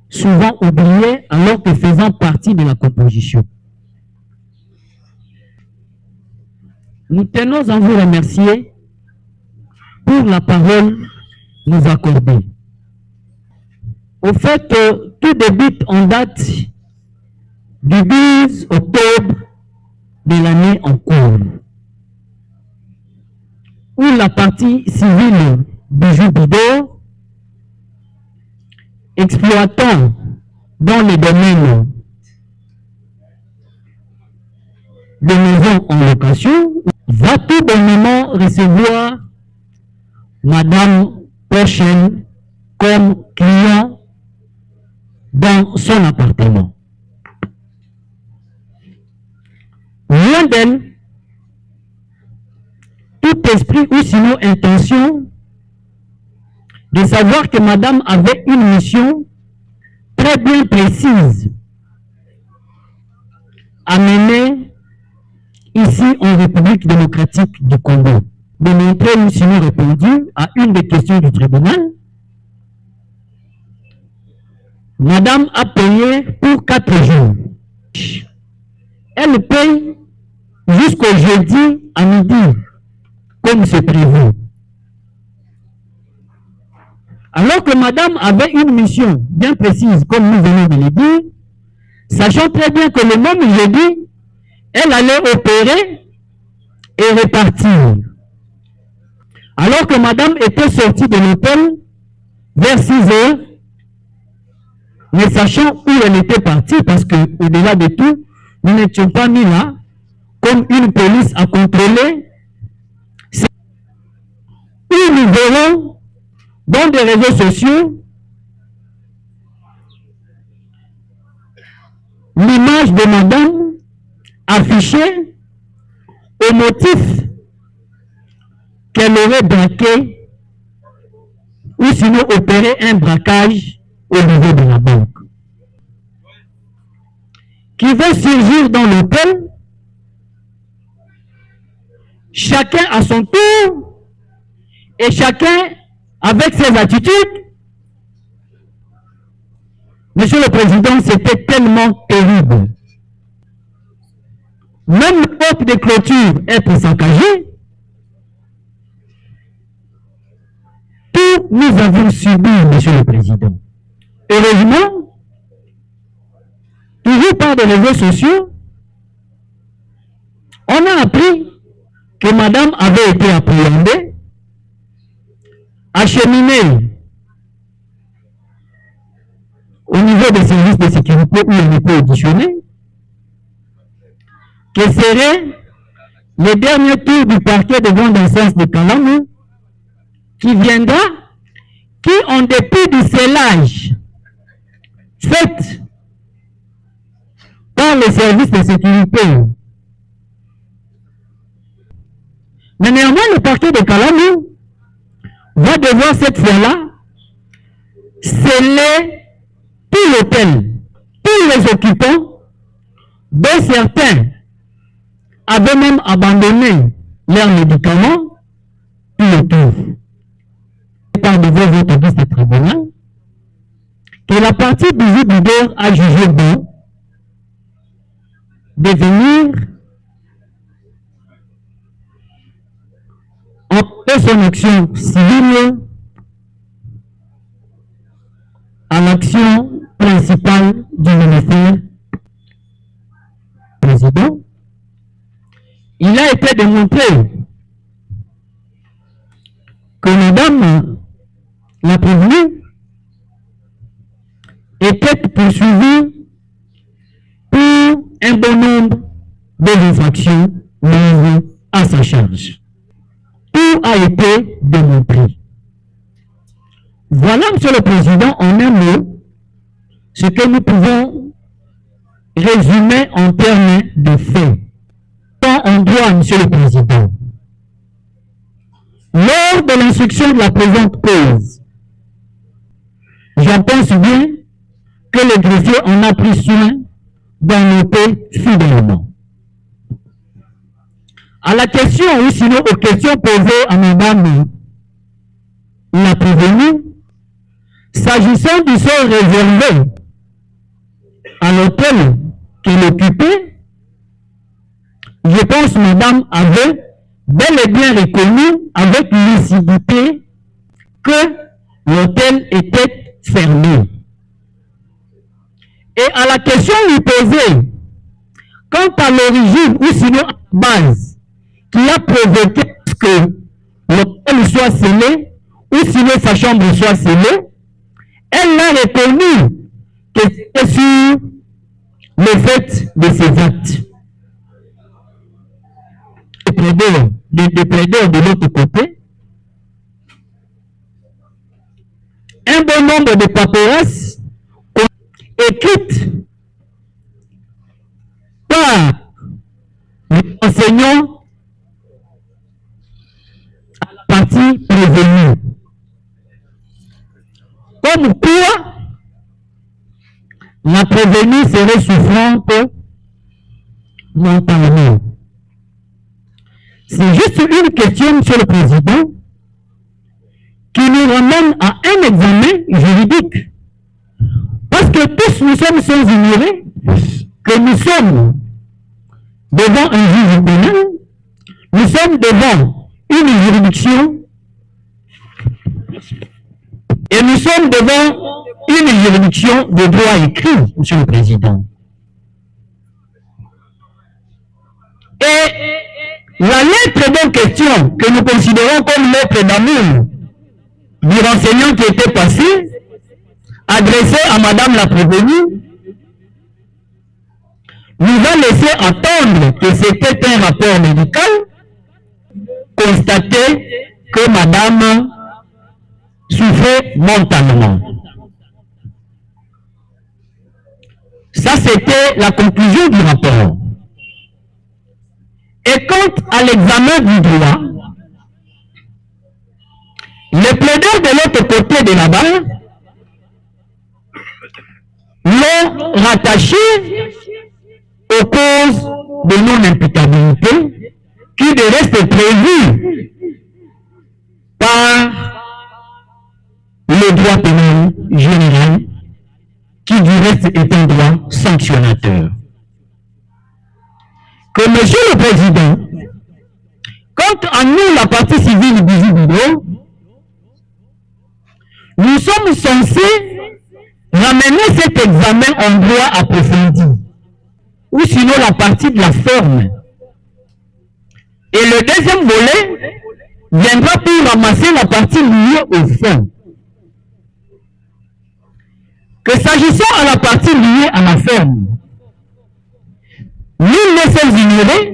souvent oublié alors que faisant partie de la composition. Nous tenons à vous remercier pour la parole nous accordée. Au fait, tout débute en date du 12 octobre de l'année en cours, où la partie civile du Jupiter, exploitant dans les domaines de maisons en location, va tout bonnement recevoir Madame Pochen comme client dans son appartement. Loin d'elle, tout esprit ou sinon intention de savoir que Madame avait une mission très bien précise à mener ici en République démocratique du Congo, de montrer ou sinon répondu à une des questions du tribunal. Madame a payé pour 4 jours. Elle paye jusqu'au jeudi à midi, comme c'est prévu. Alors que Madame avait une mission bien précise, comme nous venons de le dire, sachant très bien que le même jeudi, elle allait opérer et repartir. Alors que Madame était sortie de l'hôtel vers 6 heures, ne sachant où elle était partie, parce que au-delà de tout, nous n'étions pas mis là comme une police à contrôler. Où nous verrons dans des réseaux sociaux l'image de Madame affichée au motif qu'elle aurait braqué ou sinon opéré un braquage au niveau de la banque. Qui va surgir dans l'hôtel, chacun à son tour et chacun avec ses attitudes. Monsieur le Président, c'était tellement terrible. Même le porte de clôture être saccagé, tout nous avons subi, Monsieur le Président. Heureusement, toujours par des réseaux sociaux, on a appris que Madame avait été appréhendée, acheminée au niveau des services de sécurité où elle était auditionnée, que serait le dernier tour du parquet de grande instance de Kalamou qui viendra, qui en dépit du scellage fait par les services de sécurité. Mais néanmoins, le parquet de Kalamou va devoir cette fois-là sceller tout l'hôtel, tous les occupants, dont certains avaient même abandonné leurs médicaments, tout le tour. Par devant votre auguste tribunal, que la partie du Jupiter a jugé bon de venir en son action civile à l'action principale du ministère président. Il a été démontré que Madame la prévenue était poursuivie pour un bon nombre d'infractions mises à sa charge. Tout a été démontré. Voilà, Monsieur le Président, en un mot, ce que nous pouvons résumer en termes de faits. En droit, Monsieur le Président, lors de l'instruction de la présente cause, j'en pense bien que le greffier en a pris soin d'en noter fidèlement. À la question, ou sinon aux questions posées à Madame la prévenue, s'agissant du sort réservé à l'hôtel qu'elle occupait, je pense que Madame avait bel et bien reconnu avec lucidité que l'hôtel était fermé. Et à la question lui posée, quant à l'origine ou sinon à la base, qui a provoqué que l'hôtel soit scellé ou sinon sa chambre soit scellée, elle a reconnu que c'était sur le fait de ces actes. Des plaideurs de l'autre côté, un bon nombre de paperasses écrites par les enseignants à la partie prévenue. Comme quoi, la prévenue serait souffrante mentalement. C'est juste une question, Monsieur le Président, qui nous ramène à un examen juridique. Parce que tous nous sommes sans ignorer que nous sommes devant un juge pénal, nous sommes devant une juridiction et nous sommes devant une juridiction de droit écrit, Monsieur le Président. Et la lettre de question que nous considérons comme lettre d'amour du renseignant qui était passé, adressée à Madame la prévenue, nous a laissé attendre que c'était un rapport médical, constater que Madame souffrait mentalement. Ça, c'était la conclusion du rapport. Et quant à l'examen du droit, les plaideurs de l'autre côté de la barre l'ont rattaché aux causes de non-imputabilité qui de reste prévues par le droit pénal général qui du reste est un droit sanctionnateur. Que Monsieur le Président, quant à nous, la partie civile du jubilé, nous sommes censés ramener cet examen en droit approfondi, ou sinon la partie de la forme. Et le deuxième volet viendra pour ramasser la partie liée au fond. Que s'agissant à la partie liée à la forme, nul ne s'est ignoré,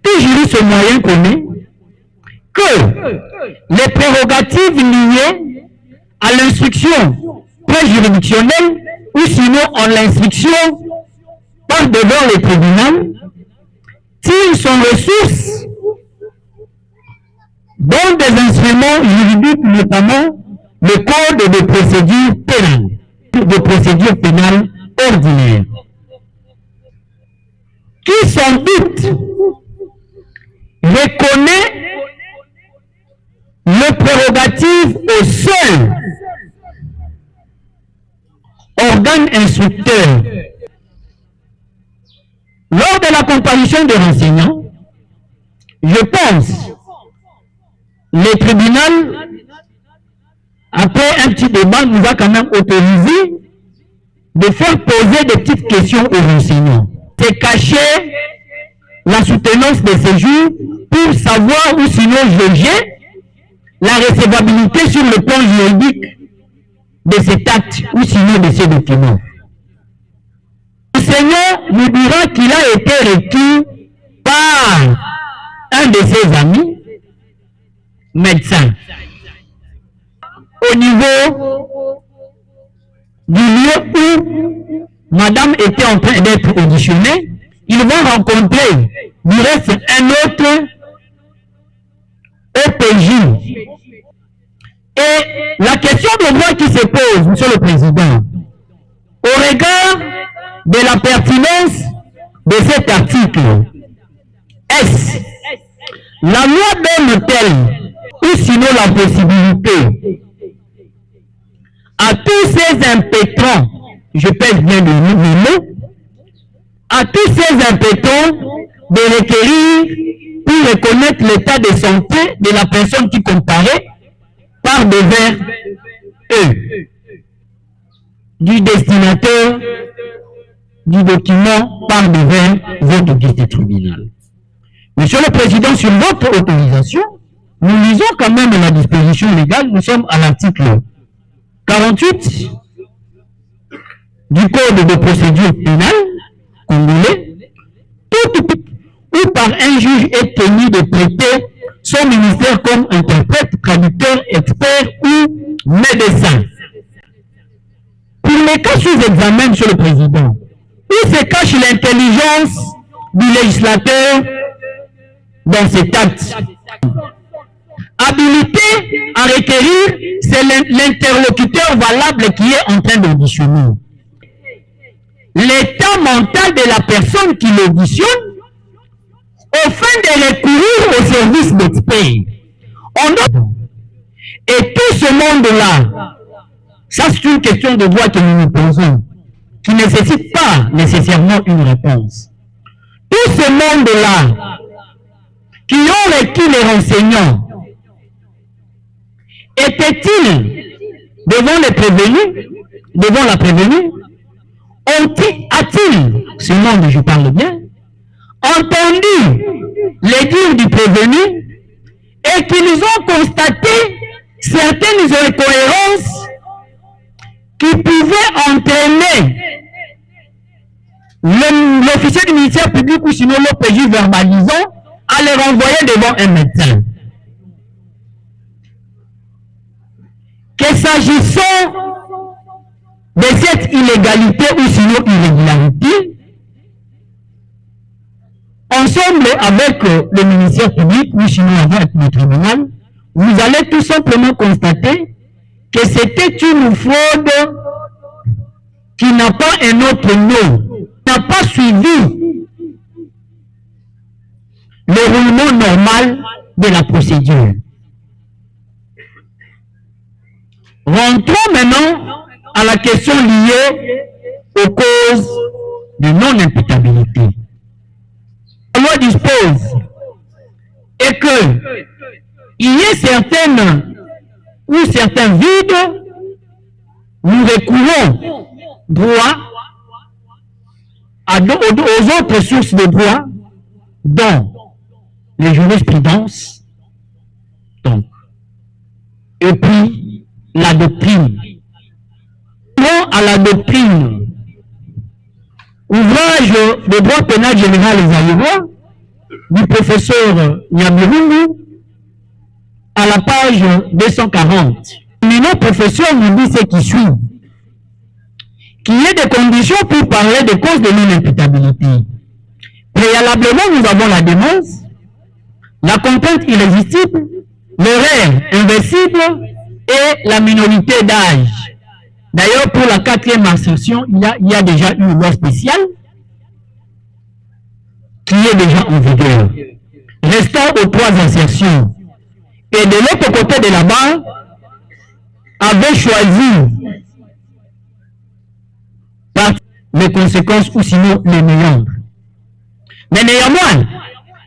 tout juriste moyen connaît, que les prérogatives liées à l'instruction préjuridictionnelle ou sinon en l'instruction par devant le tribunal tirent son ressource dans des instruments juridiques, notamment le code de procédure pénale, de procédure pénale ordinaire, qui sans doute reconnaît le prérogative au seul organe instructeur. Lors de la comparution des renseignants, je pense, le tribunal, après un petit débat, nous a quand même autorisé de faire poser des petites questions aux renseignants. C'est cacher la soutenance de séjour pour savoir ou sinon juger la recevabilité sur le plan juridique de cet acte ou sinon de ces documents. L'enseignant nous dira qu'il a été requis par un de ses amis, médecin, au niveau du lieu où Madame était en train d'être auditionnée. Ils vont rencontrer du reste un autre OPJ. Et la question de droit qui se pose, Monsieur le Président, au regard de la pertinence de cet article. Est-ce la loi donne-t-elle ou sinon la possibilité à tous ces impétrants, je pèse bien le mot, à tous ces impétrants de requérir pour reconnaître l'état de santé de la personne qui comparait par devers eux du destinataire du document par devers votre guide tribunal. Monsieur le Président, sur votre autorisation, nous lisons quand même la disposition légale. Nous sommes à l'article 48 du Code de procédure pénale congolais. Tout ou par un juge est tenu de prêter son ministère comme interprète, traducteur, expert ou médecin. Pour les cas sous examen, Monsieur le Président, où se cache l'intelligence du législateur dans cet acte? Habilité à requérir, c'est l'interlocuteur valable qui est en train d'auditionner. L'état mental de la personne qui l'auditionne, au fin de recourir au service d'experts. Et tout ce monde-là, ça c'est une question de droit que nous nous posons, qui ne nécessite pas nécessairement une réponse. Tout ce monde-là, qui ont requis les renseignants, était-il devant les prévenus, devant la prévenue? A-t-il, ce monde je parle bien, entendu les dires du prévenu et qu'ils ont constaté certaines incohérences qui pouvaient entraîner l'officier du ministère public ou sinon l'OPJ verbalisant à les renvoyer devant un médecin. Que s'agissant de cette illégalité ou sinon irrégularité, ensemble avec le ministère public ou sinon avec le tribunal, vous allez tout simplement constater que c'était une fraude qui n'a pas un autre nom, n'a pas suivi le roulement normal de la procédure. Rentrons maintenant à la question liée aux causes de non-imputabilité. La loi dispose et que il y ait certaines ou certains vides, nous recourons droit aux autres sources de droit, dont les jurisprudences, donc, et puis la doctrine. À la doctrine, ouvrage de droit pénal général et Zaïrois du professeur Nyabirungu, à la page 240. Le professeur nous dit ce qui suit, qu'il y ait des conditions pour parler de causes de non-imputabilité. Préalablement, nous avons la démence, la contrainte irrésistible, l'horaire invincible et la minorité d'âge. D'ailleurs, pour la 4e assertion, il y a déjà une loi spéciale qui est déjà en vigueur. Restons aux 3 assertions. Et de l'autre côté de la barre, avait choisi par les conséquences ou sinon les méandres. Mais néanmoins,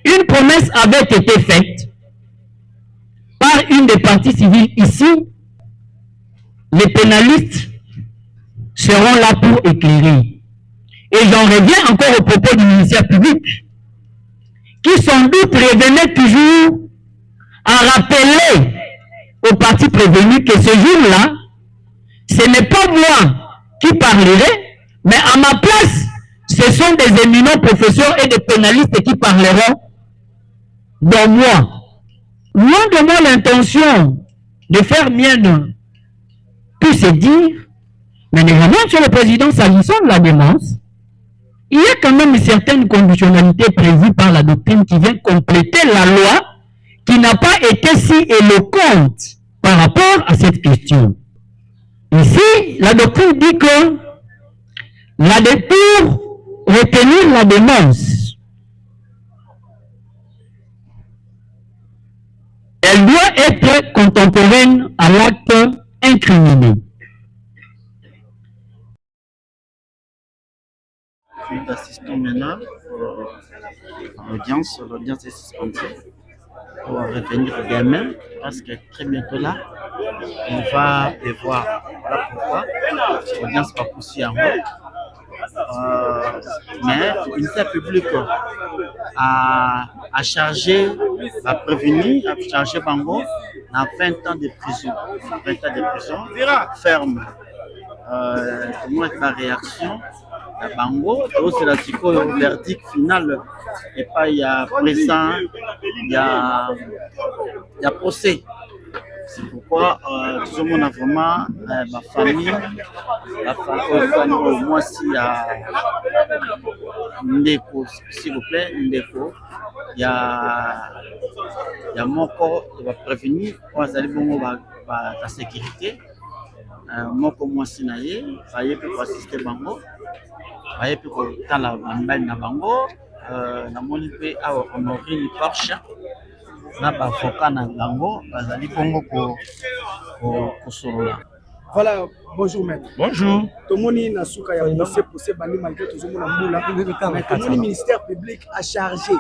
une promesse avait été faite par une des parties civiles ici. Les pénalistes seront là pour éclairer. Et j'en reviens encore au propos du ministère public, qui sans doute revenait toujours à rappeler aux parties prévenues que ce jour-là, ce n'est pas moi qui parlerai, mais à ma place, ce sont des éminents professeurs et des pénalistes qui parleront dans moi. Loin de moi l'intention de faire mienne tout se dire, mais néanmoins, Monsieur le Président, s'agissant de la démence, il y a quand même certaines conditionnalités prévues par la doctrine qui vient compléter la loi qui n'a pas été si éloquente par rapport à cette question. Ici, la doctrine dit que pour retenir la démence, elle doit être contemporaine à l'acte incriminé. Nous assistons maintenant à l'audience est suspendue pour revenir demain parce que très bientôt là, on va devoir, voilà pourquoi l'audience va pousser en haut. Mais le ministère public a chargé, a prévenu, a chargé Bango dans 20 ans de prison. 20 ans de prison ferme. Comment est la réaction de Bango? C'est le verdict final. Et pas il y a présent, il y a procès. C'est pourquoi tout le monde a vraiment ma famille, au moins s'il y a Ndeko, s'il vous plaît, Ndeko, il y a mon corps qui va prévenir, pour la sécurité. Mon corps, moi, si naïe, il peut assister Bango, il peut dans la bambelle na Bango, na moni peut honorer le Porsche. Voilà, bonjour maître. Bonjour. Tout le monde est dans le procès bandi malgré tout le monde mais tout le ministère public a chargé.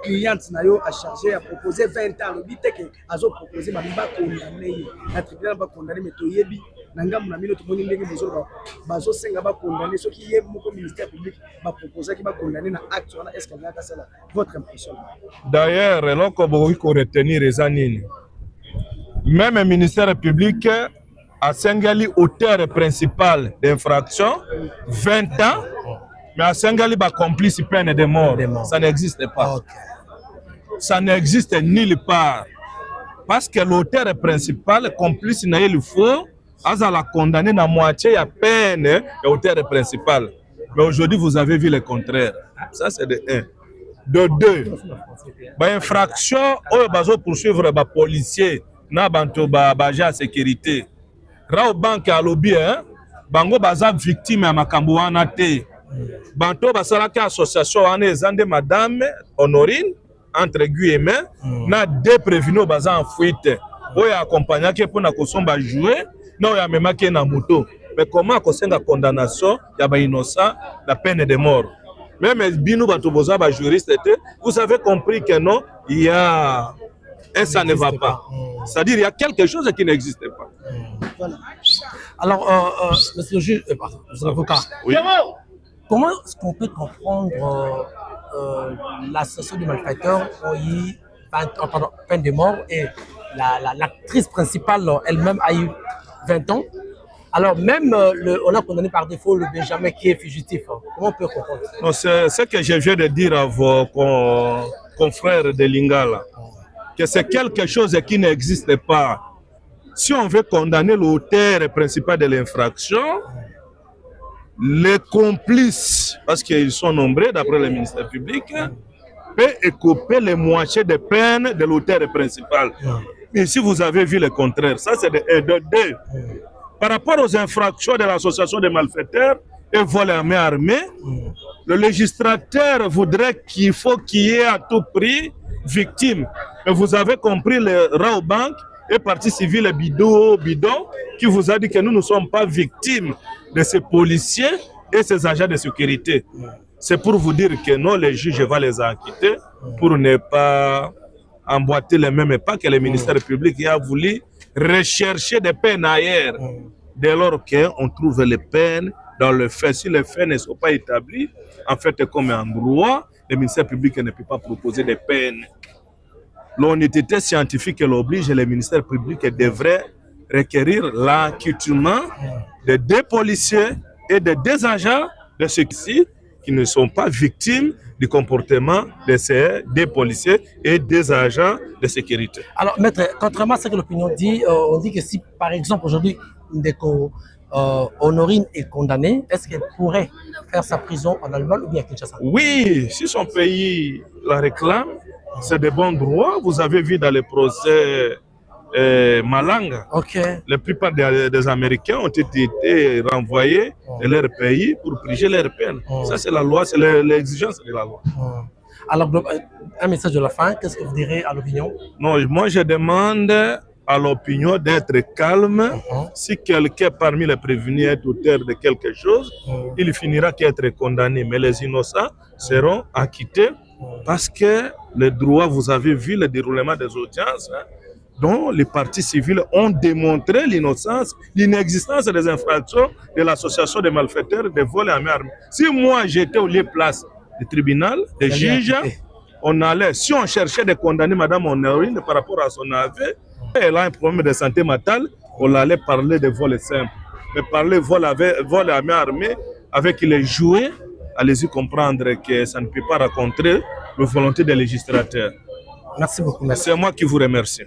Cliente Nayo a chargé à proposer 20 ans. Le but est que a proposé ma biba condamné. La tribunal va condamner mais to yebi nanga muna tout le monde ndenge besoin bazo senga ba condamner ce qui est mon ministère public va proposer qui va condamner na acte on est-ce qu'il y a ça votre impression? D'ailleurs, l'on peut retenir les années. Même le ministère public a Sengali auteur principal d'infraction 20 ans, mais à Sengali va complice peine de mort. Ça n'existe pas. Okay. Ça n'existe nulle part. Parce que l'auteur principal, complice il faut, a la condamné à moitié à peine et auteur principal. Mais aujourd'hui, vous avez vu le contraire. Ça, c'est de 1. De 2, infraction, on va poursuivre les policiers, na banto baja sécurité. Rao banque à lobby, bango baza victime à makambo wana te. Banto basala ka association wana ezande madame Honorine entre guillemets na deux prévenus baza en fuite. Oya accompagna ke pour na kosomba jouer, na oya memaki na moto. Mais comment kosenga condamnation ya ba innocent la peine de mort? Même Binou Batoboza, juriste, vous avez compris que non, il y a. Et ça ne va pas. C'est-à-dire qu'il y a quelque chose qui n'existe pas. Voilà. Alors, monsieur le juge, monsieur l'avocat, oui. Comment est-ce qu'on peut comprendre l'association des malfaiteurs ont eu peine de mort et l'actrice principale elle-même a eu 20 ans? Alors même on a condamné par défaut le Benjamin qui est fugitif. Comment on peut comprendre? C'est ce que je viens de dire à vos confrères de Lingala, que c'est quelque chose qui n'existe pas. Si on veut condamner l'auteur principal de l'infraction, les complices, parce qu'ils sont nombreux d'après le ministère public, peut écoper les moitiés de peine de l'auteur principal. Mais si vous avez vu le contraire, ça c'est de 2. Par rapport aux infractions de l'association des malfaiteurs et vol à main armée, le législateur voudrait qu'il faut qu'il y ait à tout prix victime. Et vous avez compris le Rao Bank et partie civile bidon qui vous a dit que nous ne sommes pas victimes de ces policiers et ces agents de sécurité. C'est pour vous dire que non, les juges vont les acquitter pour ne pas emboîter les mêmes pas que le ministère public a voulu rechercher des peines ailleurs. Dès lors qu'on trouve les peines dans le fait, si les faits ne sont pas établis, en fait, comme un droit, le ministère public ne peut pas proposer des peines. L'honnêteté scientifique l'oblige, le ministère public devrait requérir l'acquittement de 2 policiers et de 2 agents de ceux-ci qui ne sont pas victimes du comportement de ces 2 policiers et 2 agents de sécurité. Alors, maître, contrairement à ce que l'opinion dit, on dit que si, par exemple, aujourd'hui, Ndeko Honorine est condamnée, est-ce qu'elle pourrait faire sa prison en Allemagne ou bien à Kinshasa? Oui, si son pays la réclame, c'est de bons droits. Vous avez vu dans les procès Malanga. Ok. La plupart des Américains ont été renvoyés de leur pays pour purger leur peine. Ça, c'est la loi, c'est l'exigence de la loi. Alors, un message de la fin, qu'est-ce que vous direz à l'opinion? Non, moi, je demande à l'opinion d'être calme. Si quelqu'un parmi les prévenus est auteur de quelque chose, il finira qu'être condamné. Mais les innocents seront acquittés parce que le droit, vous avez vu le déroulement des audiences, dont les partis civils ont démontré l'innocence, l'inexistence des infractions de l'association des malfaiteurs de vol à main armée. Si moi j'étais au lieu place du tribunal, des juges, on allait, si on cherchait de condamner Madame Honorine par rapport à son aveu, elle a un problème de santé mentale, on allait parler de vol simple. Mais parler vol à main armée avec les jouets, allez-y comprendre que ça ne peut pas rencontrer la volonté des législateurs. Merci beaucoup. C'est moi qui vous remercie.